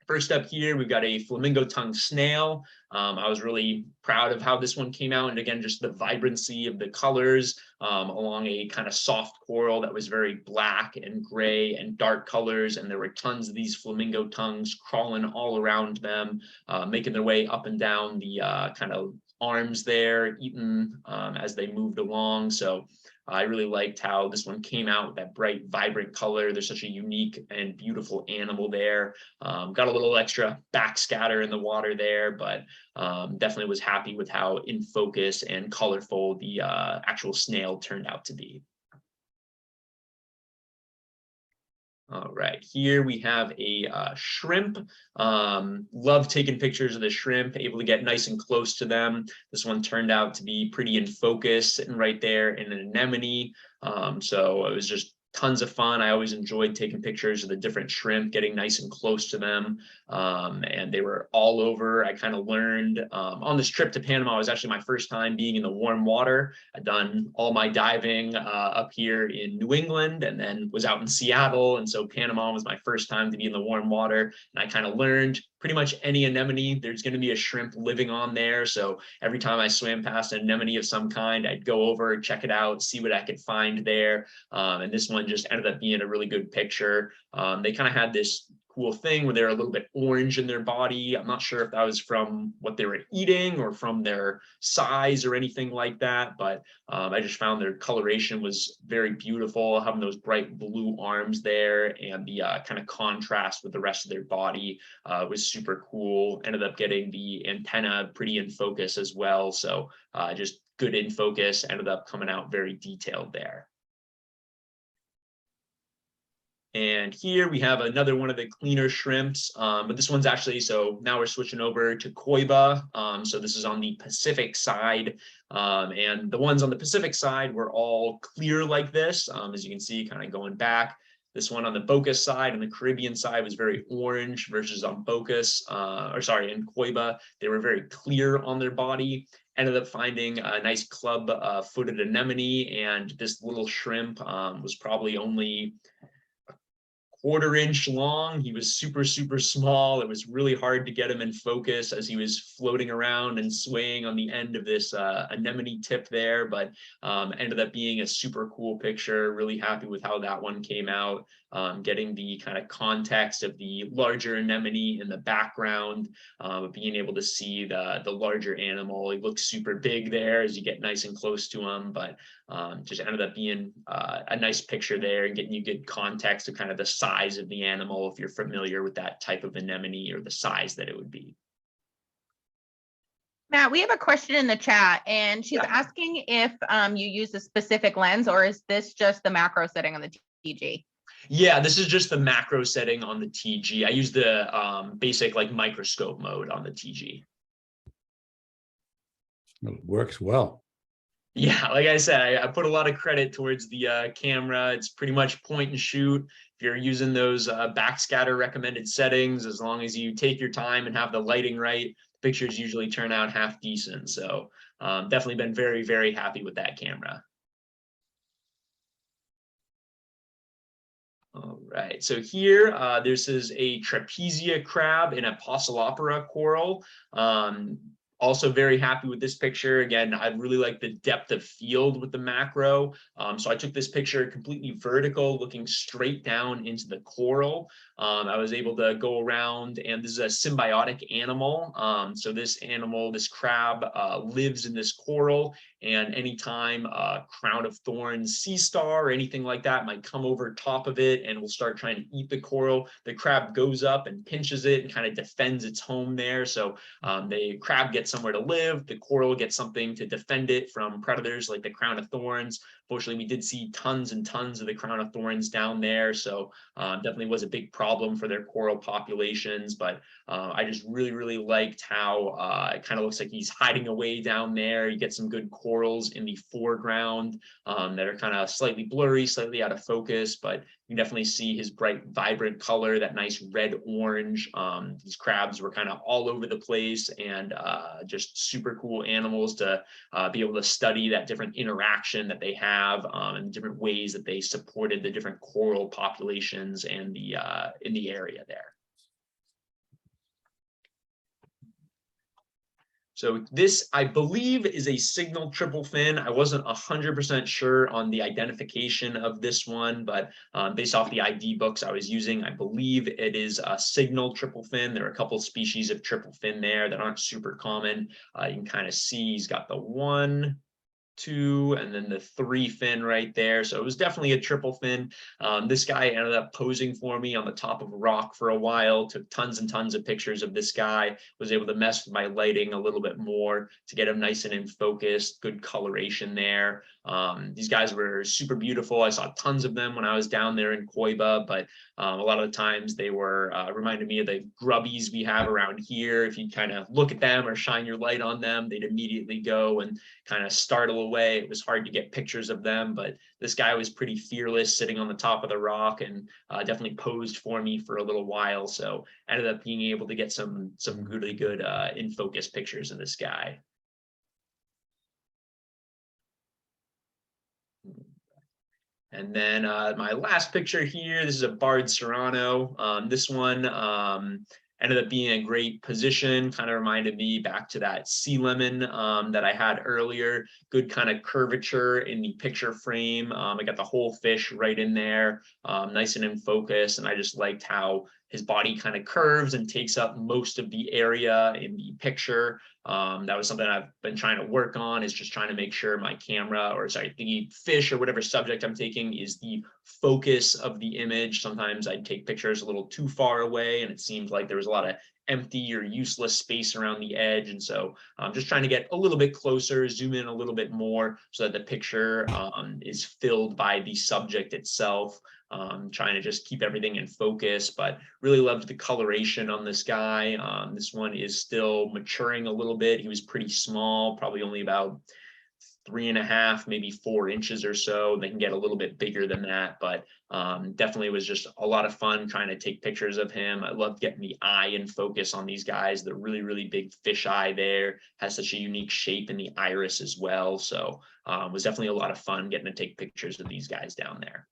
first up here, we've got a flamingo tongue snail. I was really proud of how this one came out. And again, just the vibrancy of the colors along a kind of soft coral that was very black and gray and dark colors. And there were tons of these flamingo tongues crawling all around them, making their way up and down the kind of arms there, eating as they moved along. So I really liked how this one came out with that bright, vibrant color. There's such a unique and beautiful animal there. Got a little extra backscatter in the water there, but definitely was happy with how in focus and colorful the actual snail turned out to be. All right, here we have a shrimp. Love taking pictures of the shrimp, able to get nice and close to them. This one turned out to be pretty in focus, sitting right there in an anemone. So it was just tons of fun. I always enjoyed taking pictures of the different shrimp, getting nice and close to them. And they were all over. I kind of learned on this trip to Panama, it was actually my first time being in the warm water. I'd done all my diving up here in New England and then was out in Seattle. And so Panama was my first time to be in the warm water. And I kind of learned pretty much any anemone, there's going to be a shrimp living on there. So every time I swam past an anemone of some kind, I'd go over, check it out, see what I could find there. And this one just ended up being a really good picture. They kind of had this cool thing where they're a little bit orange in their body. I'm not sure if that was from what they were eating or from their size or anything like that, but I just found their coloration was very beautiful, having those bright blue arms there, and the kind of contrast with the rest of their body was super cool. Ended up getting the antenna pretty in focus as well, so just good in focus, ended up coming out very detailed there. And here we have another one of the cleaner shrimps, but this one's actually, so now we're switching over to Coiba. So this is on the Pacific side. And the ones on the Pacific side were all clear like this, as you can see, kind of going back. This one on the Bocas side and the Caribbean side was very orange versus on Bocas, in Coiba, they were very clear on their body. Ended up finding a nice club-footed anemone, and this little shrimp was probably only 1/4 inch long. He was super, super small. It was really hard to get him in focus as he was floating around and swaying on the end of this anemone tip there, but ended up being a super cool picture. Really happy with how that one came out. Getting the kind of context of the larger anemone in the background, being able to see the larger animal. He looks super big there as you get nice and close to him, but just ended up being a nice picture there and getting you good context of kind of the size of the animal if you're familiar with that type of anemone or the size that it would be. Matt, we have a question in the chat, and she's Yeah. asking if you use a specific lens, or is this just the macro setting on the TG? Yeah, this is just the macro setting on the TG. I use the basic like microscope mode on the TG. It works well. Yeah, like I said, I put a lot of credit towards the camera. It's pretty much point and shoot. If you're using those backscatter recommended settings, as long as you take your time and have the lighting right, pictures usually turn out half decent. So definitely been very, very happy with that camera. All right, so here, this is a trapezia crab in a Poeciloptera coral. Also very happy with this picture. Again, I really like the depth of field with the macro. So I took this picture completely vertical, looking straight down into the coral. I was able to go around, and this is a symbiotic animal. So this animal, this crab, lives in this coral, and anytime a crown of thorns sea star or anything like that might come over top of it and will start trying to eat the coral, the crab goes up and pinches it and kind of defends its home there. So the crab gets somewhere to live, the coral gets something to defend it from predators like the crown of thorns. Fortunately, we did see tons and tons of the crown of thorns down there, so definitely was a big problem for their coral populations. But I just really, really liked how it kind of looks like he's hiding away down there. You get some good corals in the foreground that are kind of slightly blurry, slightly out of focus, but you can definitely see his bright, vibrant color, that nice red orange. These crabs were kind of all over the place, and just super cool animals to be able to study that different interaction that they have and different ways that they supported the different coral populations and the in the area there. So this, I believe, is a signal triple fin. I wasn't 100% sure on the identification of this one, but based off the ID books I was using, I believe it is a signal triple fin. There are a couple species of triple fin there that aren't super common. You can kind of see he's got the 1, 2, and then the 3 fin right there. So it was definitely a triple fin. This guy ended up posing for me on the top of a rock for a while, took tons and tons of pictures of this guy, was able to mess with my lighting a little bit more to get him nice and in focus, good coloration there. These guys were super beautiful. I saw tons of them when I was down there in Coiba, but a lot of the times they were reminded me of the grubbies we have around here. If you kind of look at them or shine your light on them, they'd immediately go and kind of startle away. It was hard to get pictures of them, but this guy was pretty fearless sitting on the top of the rock, and definitely posed for me for a little while. So ended up being able to get some really good in focus pictures of this guy. And then my last picture here, this is a barred Serrano. This one ended up being a great position, kind of reminded me back to that sea lemon that I had earlier. Good kind of curvature in the picture frame. I got the whole fish right in there, nice and in focus. And I just liked how his body kind of curves and takes up most of the area in the picture. That was something I've been trying to work on, is just trying to make sure my camera, or sorry, the fish or whatever subject I'm taking is the focus of the image. Sometimes I'd take pictures a little too far away and it seemed like there was a lot of empty or useless space around the edge. And so I'm just trying to get a little bit closer, zoom in a little bit more so that the picture is filled by the subject itself. Trying to just keep everything in focus, but really loved the coloration on this guy. This one is still maturing a little bit. He was pretty small, probably only about 3.5, maybe 4 inches or so. They can get a little bit bigger than that, but definitely was just a lot of fun trying to take pictures of him. I loved getting the eye in focus on these guys. The really, really big fish eye there has such a unique shape in the iris as well. So it was definitely a lot of fun getting to take pictures of these guys down there.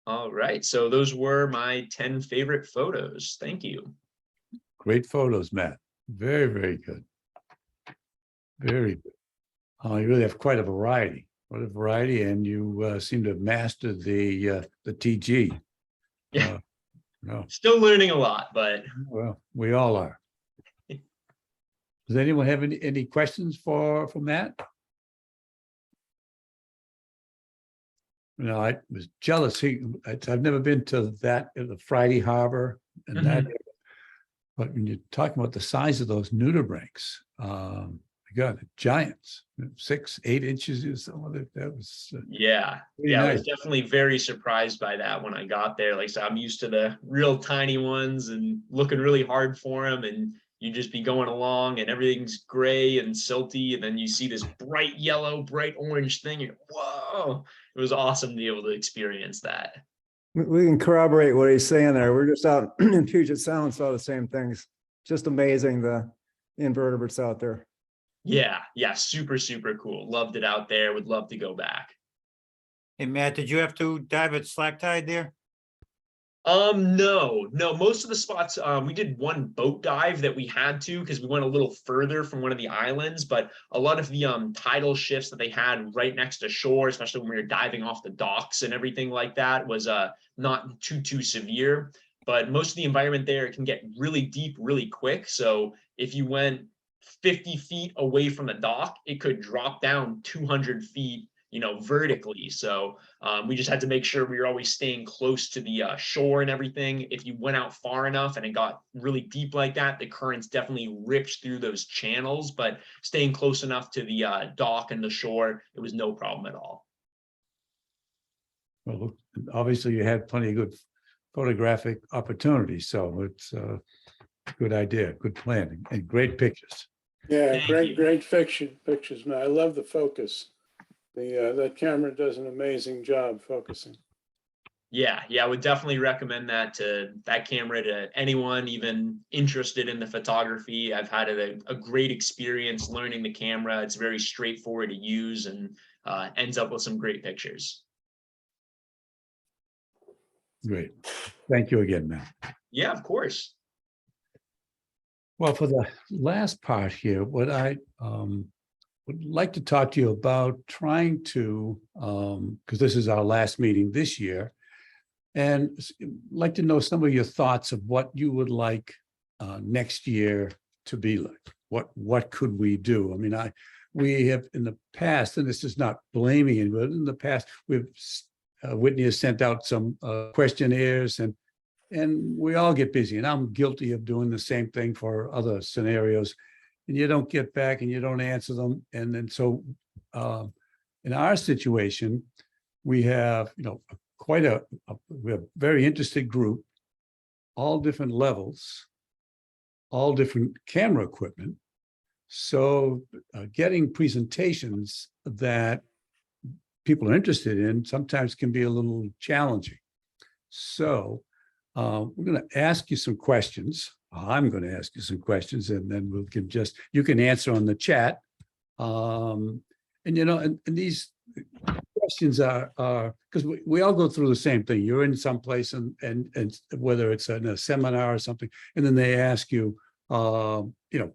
All right, so those were my 10 favorite photos. Thank you. Great photos, Matt. Very, very good. Very good. You really have quite a variety. What a variety, and you seem to have mastered the TG. Yeah. No, Still learning a lot, but well, we all are. Does anyone have any questions for Matt? I was jealous. I've never been to that, the Friday Harbor and that. But when you're talking about the size of those nudibranchs, my God, giants, 6, 8 inches or something. That was yeah, pretty I nice. was definitely very surprised by that when I got there. Like I said, I'm used to the real tiny ones and looking really hard for them, and you just be going along and everything's gray and silty, and then you see this bright yellow, bright orange thing, and whoa, it was awesome to be able to experience that. We can corroborate what he's saying there. We're just out in Puget Sound, saw the same things. Just amazing, the invertebrates out there. Yeah, super, super cool. Loved it out there. Would love to go back. Hey, Matt, did you have to dive at slack tide there? No. Most of the spots, we did one boat dive that we had to because we went a little further from one of the islands, but a lot of the tidal shifts that they had right next to shore, especially when we were diving off the docks and everything like that, was not too severe. But most of the environment there can get really deep really quick. So if you went 50 feet away from the dock, it could drop down 200 feet, vertically. So we just had to make sure we were always staying close to the shore and everything. If you went out far enough and it got really deep like that, the currents definitely ripped through those channels, but staying close enough to the dock and the shore, it was no problem at all. Well, obviously you had plenty of good photographic opportunities, so it's a good idea, good planning, and great pictures. Yeah, Thank you. great pictures, man. I love the focus. That camera does an amazing job focusing. Yeah, I would definitely recommend that camera to anyone even interested in the photography. I've had a great experience learning the camera. It's very straightforward to use and ends up with some great pictures. Great. Thank you again, Matt. Yeah, of course. Well, for the last part here, what I would like to talk to you about trying to, because this is our last meeting this year, and like to know some of your thoughts of what you would like next year to be like. What could we do? I mean, we have in the past, and this is not blaming it, but in the past, Whitney has sent out some questionnaires, and we all get busy, and I'm guilty of doing the same thing for other scenarios, and you don't get back and you don't answer them. And then so in our situation, we have, quite we have a very interested group, all different levels, all different camera equipment. So getting presentations that people are interested in sometimes can be a little challenging. So we're going to ask you some questions. I'm going to ask you some questions, and then you can answer on the chat. And these questions are because we all go through the same thing. You're in some place and whether it's in a seminar or something, and then they ask you,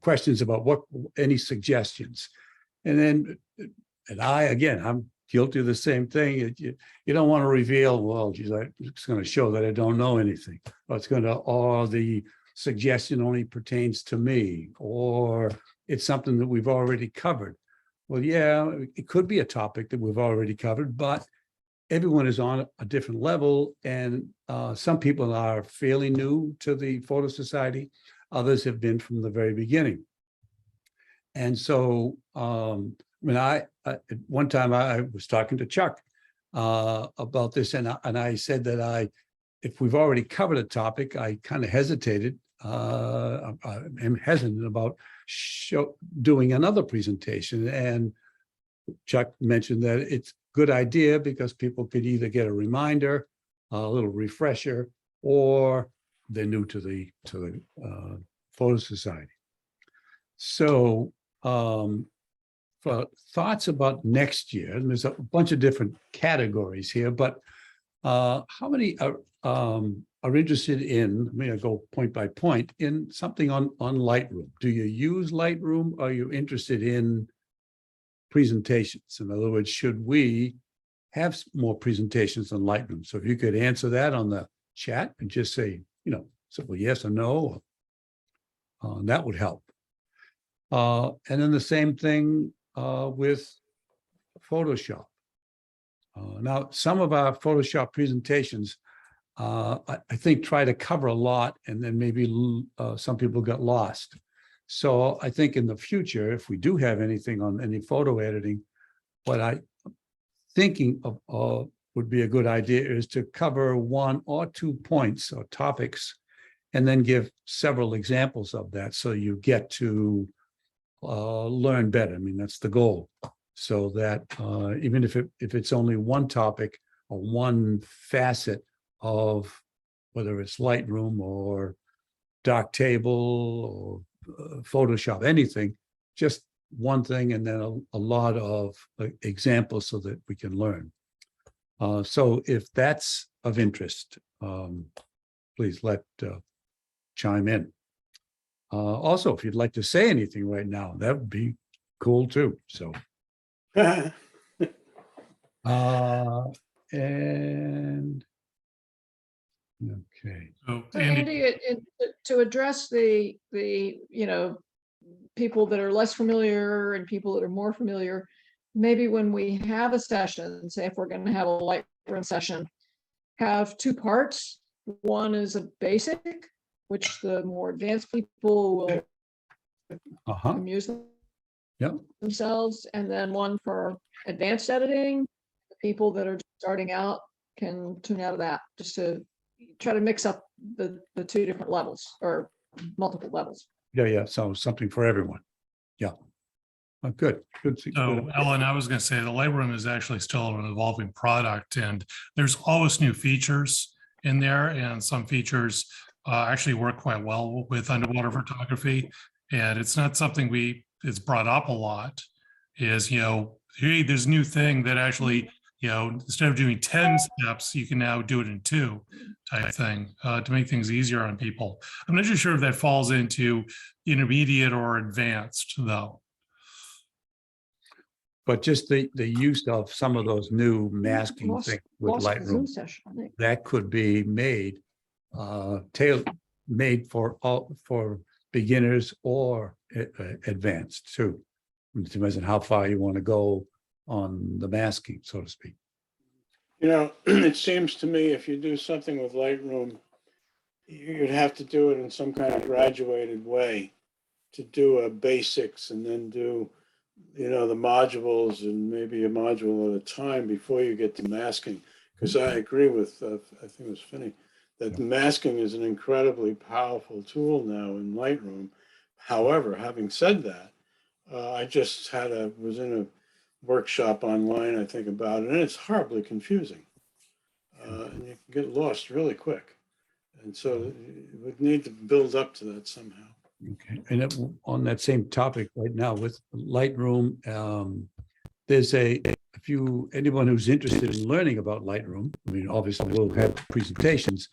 questions about any suggestions. And then, I'm guilty of the same thing. You don't want to reveal, well, geez, it's going to show that I don't know anything. Or the suggestion only pertains to me, or it's something that we've already covered. Well, yeah, it could be a topic that we've already covered, but everyone is on a different level. And some people are fairly new to the Photo Society. Others have been from the very beginning. And so, at one time I was talking to Chuck about this, and I said that if we've already covered a topic, I kind of hesitated. I'm hesitant about doing another presentation. And Chuck mentioned that it's a good idea because people could either get a reminder, a little refresher, or they're new to the Photo Society. So for thoughts about next year, and there's a bunch of different categories here, but How many are interested in, I mean, I go point by point, in something on Lightroom? Do you use Lightroom? Are you interested in presentations? In other words, should we have more presentations on Lightroom? So if you could answer that on the chat and just say, simple yes or no, that would help. And then the same thing with Photoshop. Now, some of our Photoshop presentations, I think, try to cover a lot, and then maybe some people got lost. So I think in the future, if we do have anything on any photo editing, what I'm thinking of would be a good idea is to cover 1 or 2 points or topics, and then give several examples of that, so you get to learn better. I mean, that's the goal. So that even if it's only one topic or one facet of whether it's Lightroom or Darktable or Photoshop, anything, just one thing, and then a lot of examples so that we can learn. So if that's of interest, please chime in. Also, if you'd like to say anything right now, that would be cool too. So. And okay. So So Andy, Andy, to address the people that are less familiar and people that are more familiar, maybe when we have a session, say if we're going to have a Lightroom session, have 2 parts. One is a basic, which the more advanced people will amuse themselves, and then one for advanced editing. The people that are starting out can tune out of that, just to try to mix up the 2 different levels or multiple levels. Yeah. So something for everyone. Yeah. Good. so Ellen, I was going to say the Lightroom is actually still an evolving product, and there's always new features in there, and some features actually work quite well with underwater photography. And it's not something it's brought up a lot. Is hey, there's a new thing that actually instead of doing 10 steps, you can now do it in 2 type thing to make things easier on people. I'm not too sure if that falls into intermediate or advanced though. But just the use of some of those new masking things with Lightroom, that could be made made for beginners or advanced too. It depends on how far you want to go on the masking, so to speak. It seems to me if you do something with Lightroom, you'd have to do it in some kind of graduated way, to do a basics and then do, the modules, and maybe a module at a time before you get to masking. Because I agree with, I think it was Finney, that masking is an incredibly powerful tool now in Lightroom. However, having said that, I just was in a workshop online, I think, about it, and it's horribly confusing. And you can get lost really quick. And so you would need to build up to that somehow. Okay. And on that same topic right now with Lightroom, there's anyone who's interested in learning about Lightroom, I mean, obviously we'll have presentations,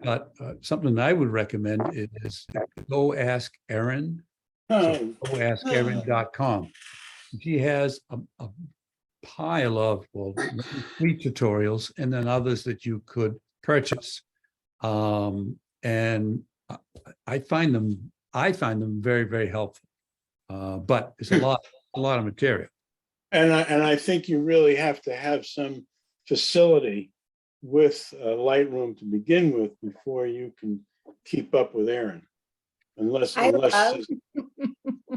but something I would recommend is go ask Erin. So go ask Erin.com. She has a pile of free tutorials, and then others that you could purchase. And I find them very, very helpful. But it's a lot of material. And I think you really have to have some facility with Lightroom to begin with before you can keep up with Erin.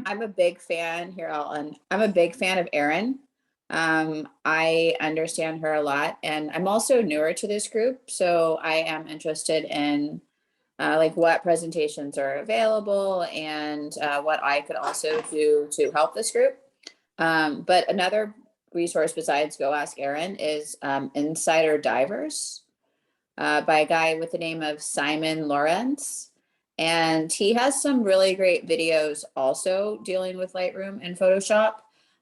I'm a big fan here, Ellen. I'm a big fan of Erin. I understand her a lot, and I'm also newer to this group, so I am interested in what presentations are available and what I could also do to help this group. But another resource besides Go Ask Erin is Insider Divers by a guy with the name of Simon Lawrence. And he has some really great videos also dealing with Lightroom and Photoshop,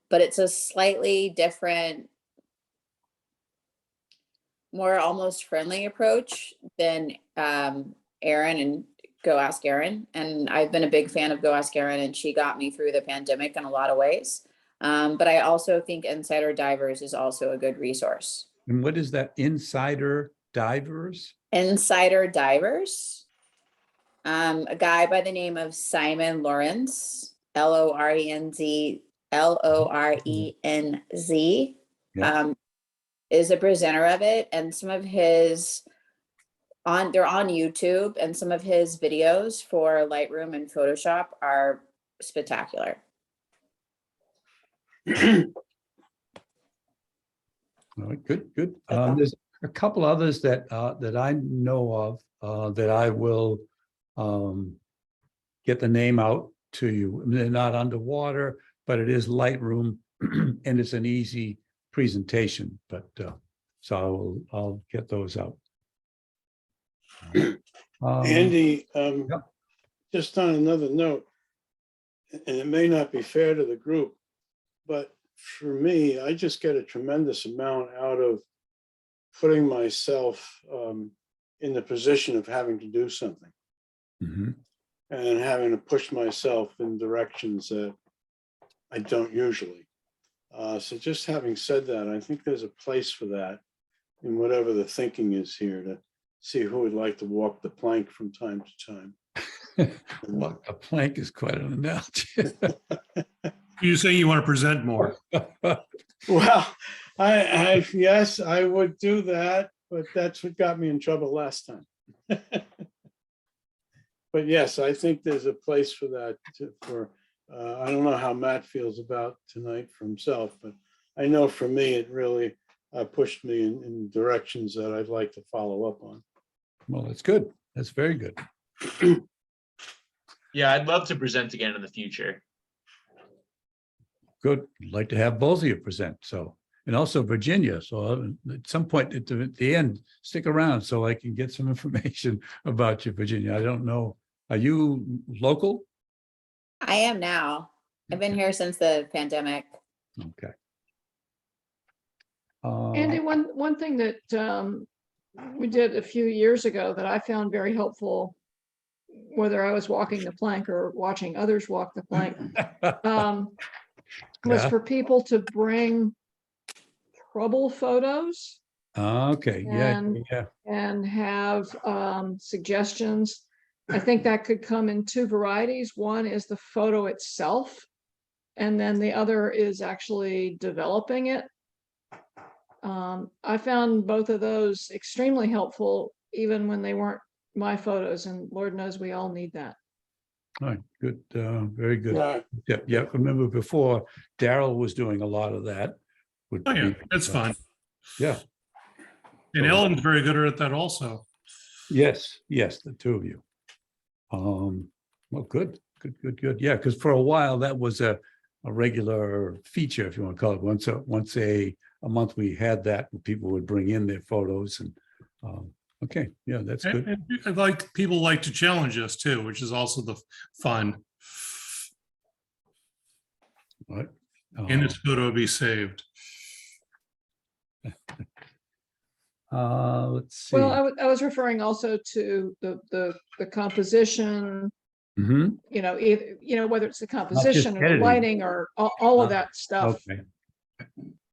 but it's a slightly different more almost friendly approach than Erin and Go Ask Erin. And I've been a big fan of Go Ask Erin, and she got me through the pandemic in a lot of ways. But I also think Insider Divers is also a good resource. And what is that? Insider Divers? Insider Divers, a guy by the name of Simon Lawrence, Lorenz, Lorenz, Yeah. is a presenter of it, and some of his they're on YouTube, and some of his videos for Lightroom and Photoshop are spectacular. All right, good, good. There's a couple others that that I know of that I will get the name out to you. I mean, they're not underwater, but it is Lightroom and it's an easy presentation. But so I'll get those out. Andy, Yep. just on another note, and it may not be fair to the group, but for me, I just get a tremendous amount out of putting myself in the position of having to do something Mhm. and having to push myself in directions that I don't usually. So just having said that, I think there's a place for that in whatever the thinking is here, to see who would like to walk the plank from time to time. Well, a plank is quite an analogy. You say you want to present more. Well, I yes, I would do that, but that's what got me in trouble last time. But yes, I think there's a place for that. I don't know how Matt feels about tonight for himself, but I know for me, it really pushed me in directions that I'd like to follow up on. Well, that's good. That's very good. Yeah, I'd love to present again in the future. Good. I'd like to have both of you present. So, and also Virginia. So at some point at the end, stick around so I can get some information about you, Virginia. I don't know. Are you local? I am now. I've been here since the pandemic. Okay. Andy, one thing that we did a few years ago that I found very helpful, whether I was walking the plank or watching others walk the plank, was Yeah. for people to bring trouble photos Okay. Yeah. and Yeah. and have suggestions. I think that could come in two varieties. One is the photo itself, and then the other is actually developing it. I found both of those extremely helpful, even when they weren't my photos, and Lord knows we all need that. All right. Good. Very good. Yeah, Yeah. Yeah. Remember before Daryl was doing a lot of that. Would Oh, yeah, be, that's fun. Yeah. And So- Ellen's very good at that also. Yes, yes, the two of you. Well, good, good, good, good. Yeah, because for a while that was a regular feature, if you want to call it. Once a month we had that, and people would bring in their photos and okay, yeah, that's good. And I like, people like to challenge us too, which is also the fun. What? And this photo be saved. Let's see. Well, I was referring also to the composition, Mhm. whether it's the composition or the editing. lighting or all of that stuff. Okay.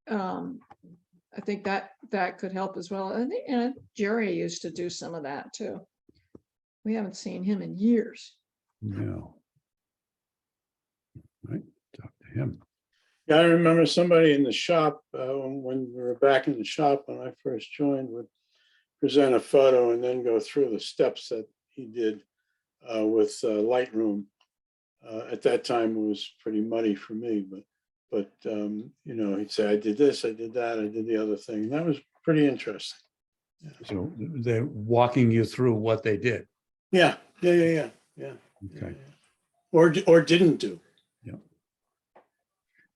I think that could help as well. And Jerry used to do some of that too. We haven't seen him in years. No. Right, talk to him. yeah, I remember somebody in the shop, when we were back in the shop, when I first joined, would present a photo and then go through the steps that he did with Lightroom. At that time, it was pretty muddy for me, but he'd say, I did this, I did that, I did the other thing. And that was pretty interesting. So they're walking you through what they did. Yeah. Okay. Or didn't do.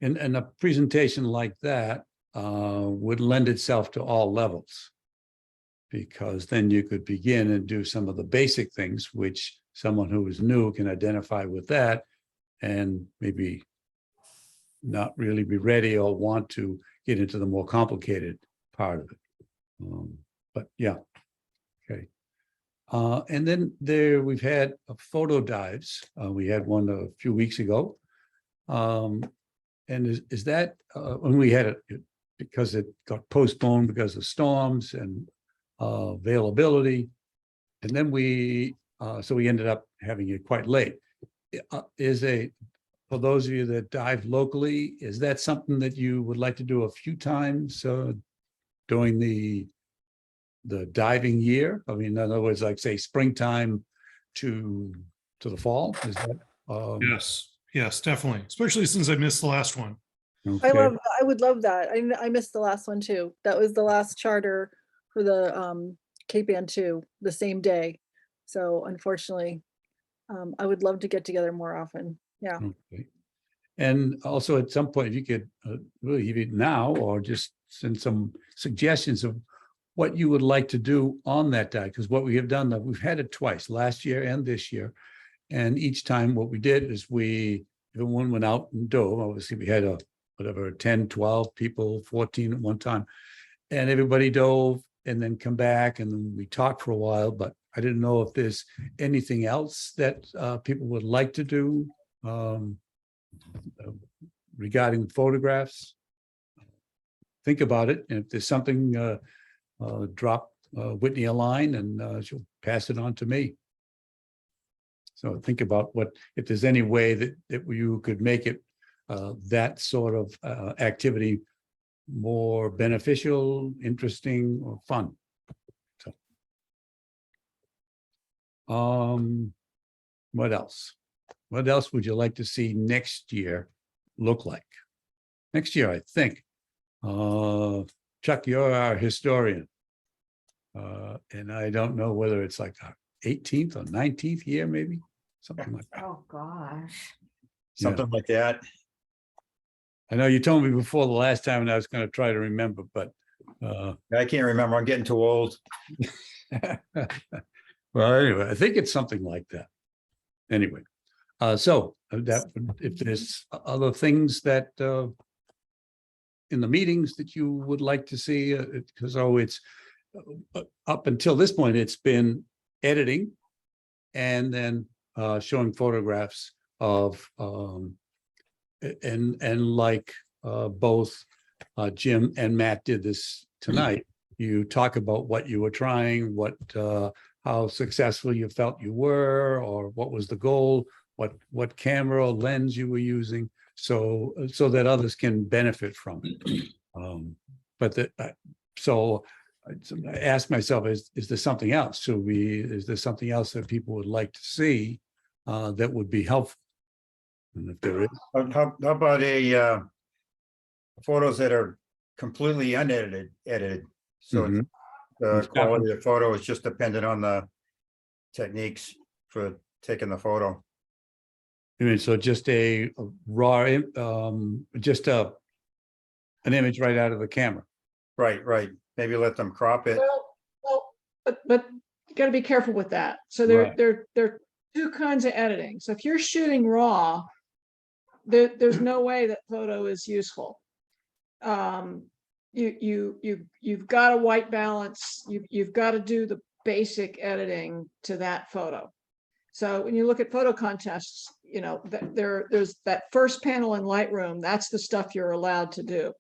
And a presentation like that would lend itself to all levels. Because then you could begin and do some of the basic things, which someone who is new can identify with that and maybe not really be ready or want to get into the more complicated part of it. but yeah. Okay. And then we've had photo dives. We had one a few weeks ago. And is that, when we had it, because it got postponed because of storms and availability. And then so we ended up having it quite late. For those of you that dive locally, is that something that you would like to do a few times during the diving year? I mean, in other words, like say springtime to the fall, is that? Yes, definitely, especially since I missed the last one. Okay. I would love that. I missed the last one too. That was the last charter for the Cape Ann 2, the same day. So unfortunately, I would love to get together more often. Yeah. Okay. And also at some point, if you could really even now, or just send some suggestions of what you would like to do on that dive, because what we have done, we've had it twice, last year and this year. And each time what we did is everyone went out and dove. Obviously, we had 10, 12 people, 14 at one time. And everybody dove and then come back and then we talked for a while, but I didn't know if there's anything else that people would like to do regarding photographs. Think about it. And if there's something, drop Whitney a line and she'll pass it on to me. So think about if there's any way that you could make it that sort of activity more beneficial, interesting, or fun. So, what else? What else would you like to see next year look like? Next year, I think. Chuck, you're our historian. And I don't know whether it's like our 18th or 19th year, maybe, something like that. Oh, gosh. Something like that. I know you told me before the last time and I was going to try to remember, but I can't remember. I'm getting too old. well, anyway, I think it's something like that. Anyway, so that if there's other things that in the meetings that you would like to see, because it's up until this point, it's been editing and then showing photographs of and like both Jim and Matt did this tonight. You talk about what you were trying, how successful you felt you were, or what was the goal, what camera or lens you were using, so that others can benefit from it. So I asked myself, is there something else? Is there something else that people would like to see that would be helpful? And if there is, How about photos that are completely edited? So Mhm. the quality of the photo is just dependent on the techniques for taking the photo. I mean, so just a raw, just an image right out of the camera. Right. Maybe let them crop it. Well, but you got to be careful with that. So Right. there are two kinds of editing. So if you're shooting raw, there's no way that photo is useful. You've got a white balance. You've got to do the basic editing to that photo. So when you look at photo contests, there's that first panel in Lightroom. That's the stuff you're allowed to do.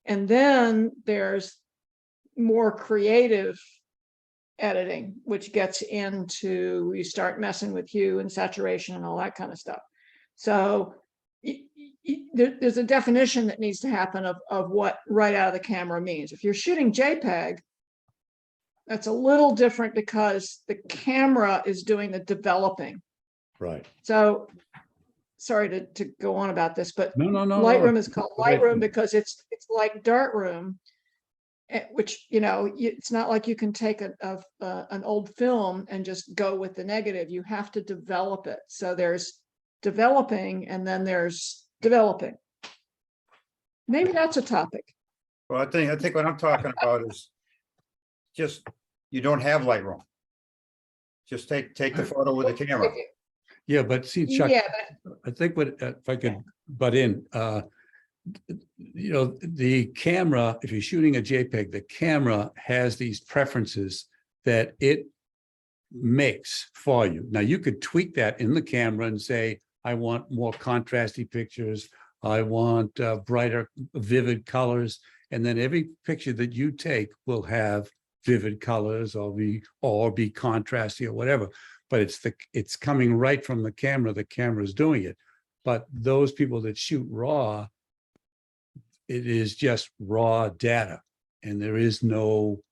And then there's more creative editing, which gets into, you start messing with hue and saturation and all that kind of stuff. So there's a definition that needs to happen of what right out of the camera means. If you're shooting JPEG, that's a little different because the camera is doing the developing. Right. So sorry to go on about this, but No. Lightroom is called Right. Lightroom because it's like Darkroom, which, it's not like you can take an old film and just go with the negative. You have to develop it. So there's developing and then there's developing. Maybe that's a topic. Well, I think what I'm talking about is just, you don't have Lightroom. Just take the photo with the camera. Yeah, but see, Chuck, Yeah, I think if I could butt in, you know, the camera, if you're shooting a JPEG, the camera has these preferences that it makes for you. Now, you could tweak that in the camera and say, I want more contrasty pictures. I want brighter, vivid colors. And then every picture that you take will have vivid colors or be contrasty or whatever. But it's coming right from the camera. The camera is doing it. But those people that shoot raw, it is just raw data, and there is no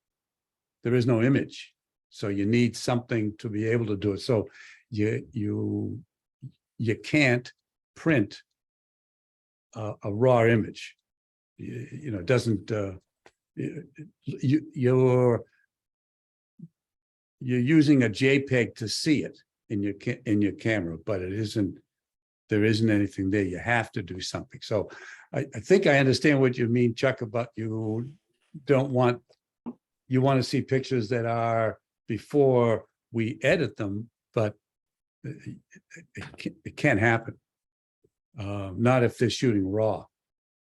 image. So you need something to be able to do it. So you can't print a raw image. You know, it doesn't. You're using a JPEG to see it in your camera, but it isn't. There isn't anything there. You have to do something. So I think I understand what you mean, Chuck, about you want to see pictures that are before we edit them, but it can't happen. Not if they're shooting raw.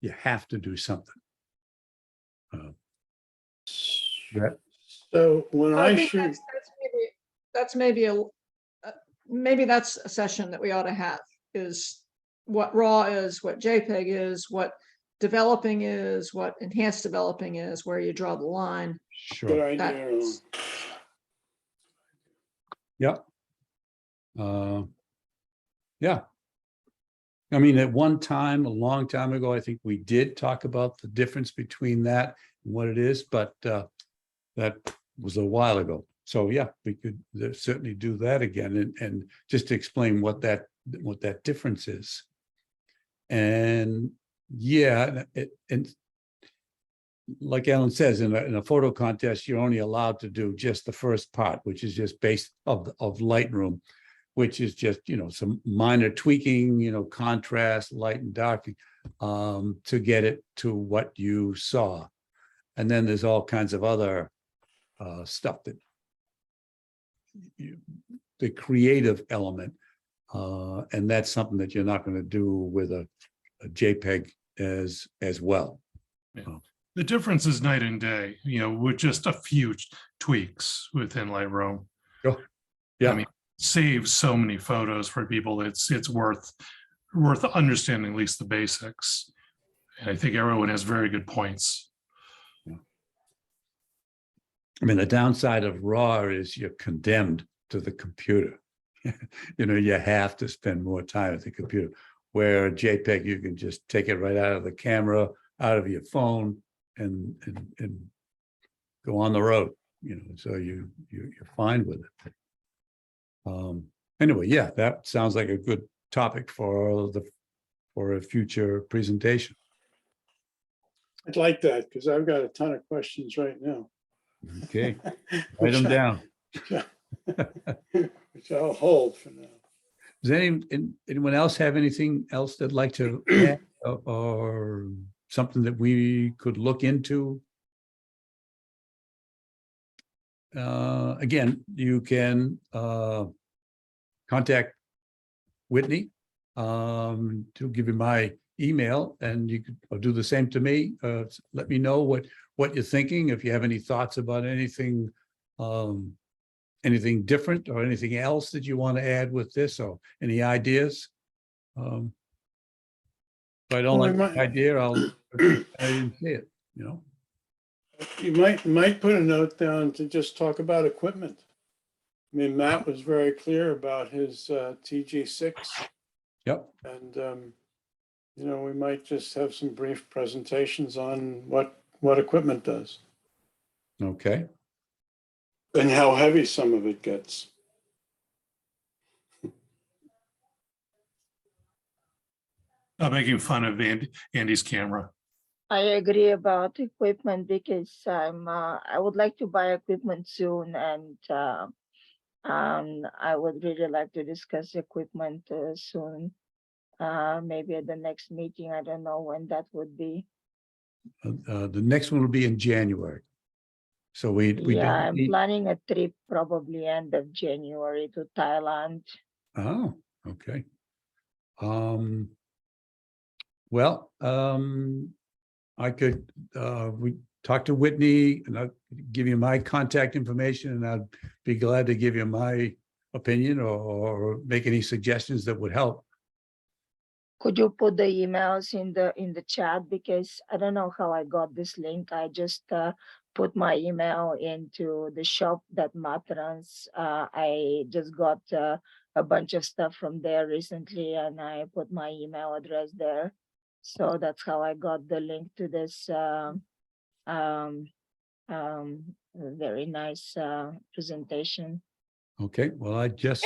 You have to do something. So when I think shoot, maybe that's a session that we ought to have, is what raw is, what JPEG is, what developing is, what enhanced developing is, where you draw the line. Sure. good idea. That's- Yep. Yeah. I mean, at one time, a long time ago, I think we did talk about the difference between that and what it is, but that was a while ago. So yeah, we could certainly do that again and just to explain what that difference is. And yeah, and like Alan says, in a photo contest, you're only allowed to do just the first part, which is just based of Lightroom, which is just, you know, some minor tweaking, you know, contrast, light and dark, to get it to what you saw. And then there's all kinds of other stuff that the creative element, and that's something that you're not going to do with a JPEG as well. Yeah. The difference is night and day, you know, with just a few tweaks within Lightroom. Oh, yeah. I mean, saves so many photos for people. It's worth understanding at least the basics. And I think everyone has very good points. I mean, the downside of RAW is you're condemned to the computer. You know, you have to spend more time at the computer. Where JPEG, you can just take it right out of the camera, out of your phone, and go on the road. You know, so you're fine with it. Anyway, yeah, that sounds like a good topic for a future presentation. I'd like that because I've got a ton of questions right now. Okay, write them down. Which I'll hold for now. Does anyone else have anything else they'd like to add or something that we could look into? Again, you can contact Whitney to give you my email, and you could do the same to me. Let me know what you're thinking. If you have any thoughts about anything, anything different or anything else that you want to add with this, or any ideas. If I don't like the idea, I didn't see it, you know. You might put a note down to just talk about equipment. I mean, Matt was very clear about his TG6. Yep. And, you know, we might just have some brief presentations on what equipment does Okay. and how heavy some of it gets. Not making fun of Andy's camera. I agree about equipment because I would like to buy equipment soon, and I would really like to discuss equipment soon. Maybe at the next meeting. I don't know when that would be. The next one will be in January. So we Yeah, don't I'm need. planning a trip probably end of January to Thailand. Oh, okay. Well, I could, we talk to Whitney and I'll give you my contact information and I'd be glad to give you my opinion or make any suggestions that would help. Could you put the emails in the chat? Because I don't know how I got this link. I just put my email into the shop that Matt runs. I just got a bunch of stuff from there recently and I put my email address there. So that's how I got the link to this very nice presentation. Okay, well, I just,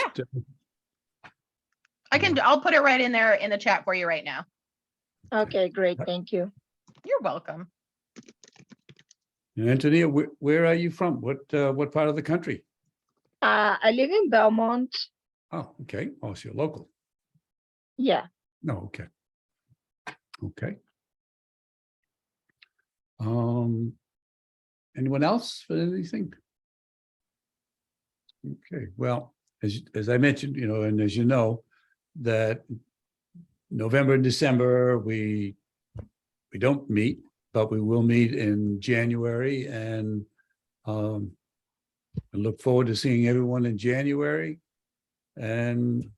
I'll put it right in there in the chat for you right now. Okay, great. Thank you. You're welcome. Antonia, where are you from? What part of the country? I live in Belmont. Oh, okay. Oh, so you're local. Yeah. No, okay. Okay. Anyone else for anything? Okay, well, as I mentioned, and as you know, that November and December, we don't meet, but we will meet in January and I look forward to seeing everyone in January. And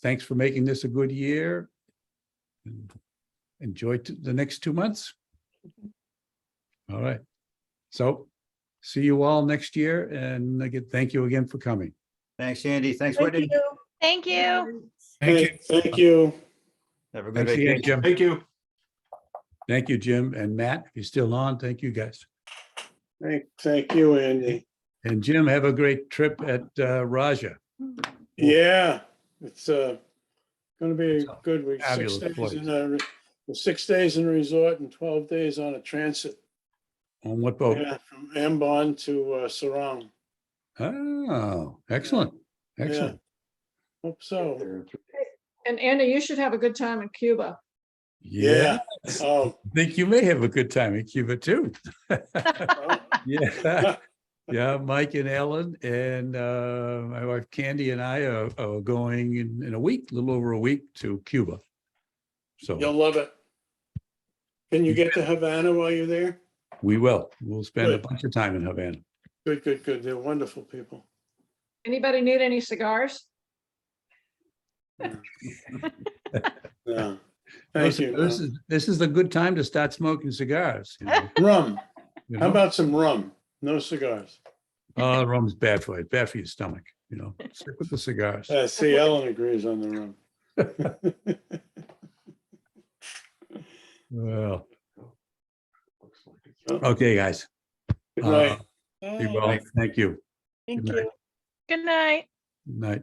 thanks for making this a good year. And enjoy the next 2 months. All right. So see you all next year. And again, thank you again for coming. Thanks, Andy. Thanks, Thank Whitney. you. Thank you. Thank you. Thank you. Have a good Thanks again, vacation. Jim. Thank you. Thank you, Jim and Matt. If you're still on, thank you guys. Thank you, Andy. And Jim, have a great trip at Raja. Yeah, it's gonna be a good week. 6 Fabulous days place. in 6 days in a resort and 12 days on a transit. On what boat? Yeah, from Ambon to Sarong. Oh, excellent. Excellent. Hope so. And Andy, you should have a good time in Cuba. Yeah. Oh, I think you may have a good time in Cuba too. well, Yeah. Yeah, Mike and Ellen and my wife Candy and I are going in a week, a little over a week to Cuba. you'll So love it. Can you get to Havana while you're there? we will. We'll spend a Good. bunch of time in Havana. Good, good, good. They're wonderful people. Anybody need any cigars? Yeah. Thank Listen, you. this is a good time to start smoking cigars. Rum. You How know? about some rum? No cigars. Oh, rum's bad for you. It's bad for your stomach. Stick with the cigars. See, Ellen agrees on the rum. Well, okay, guys. Good night. Be well. Thank you. Thank Good night. you. Good night. Good night.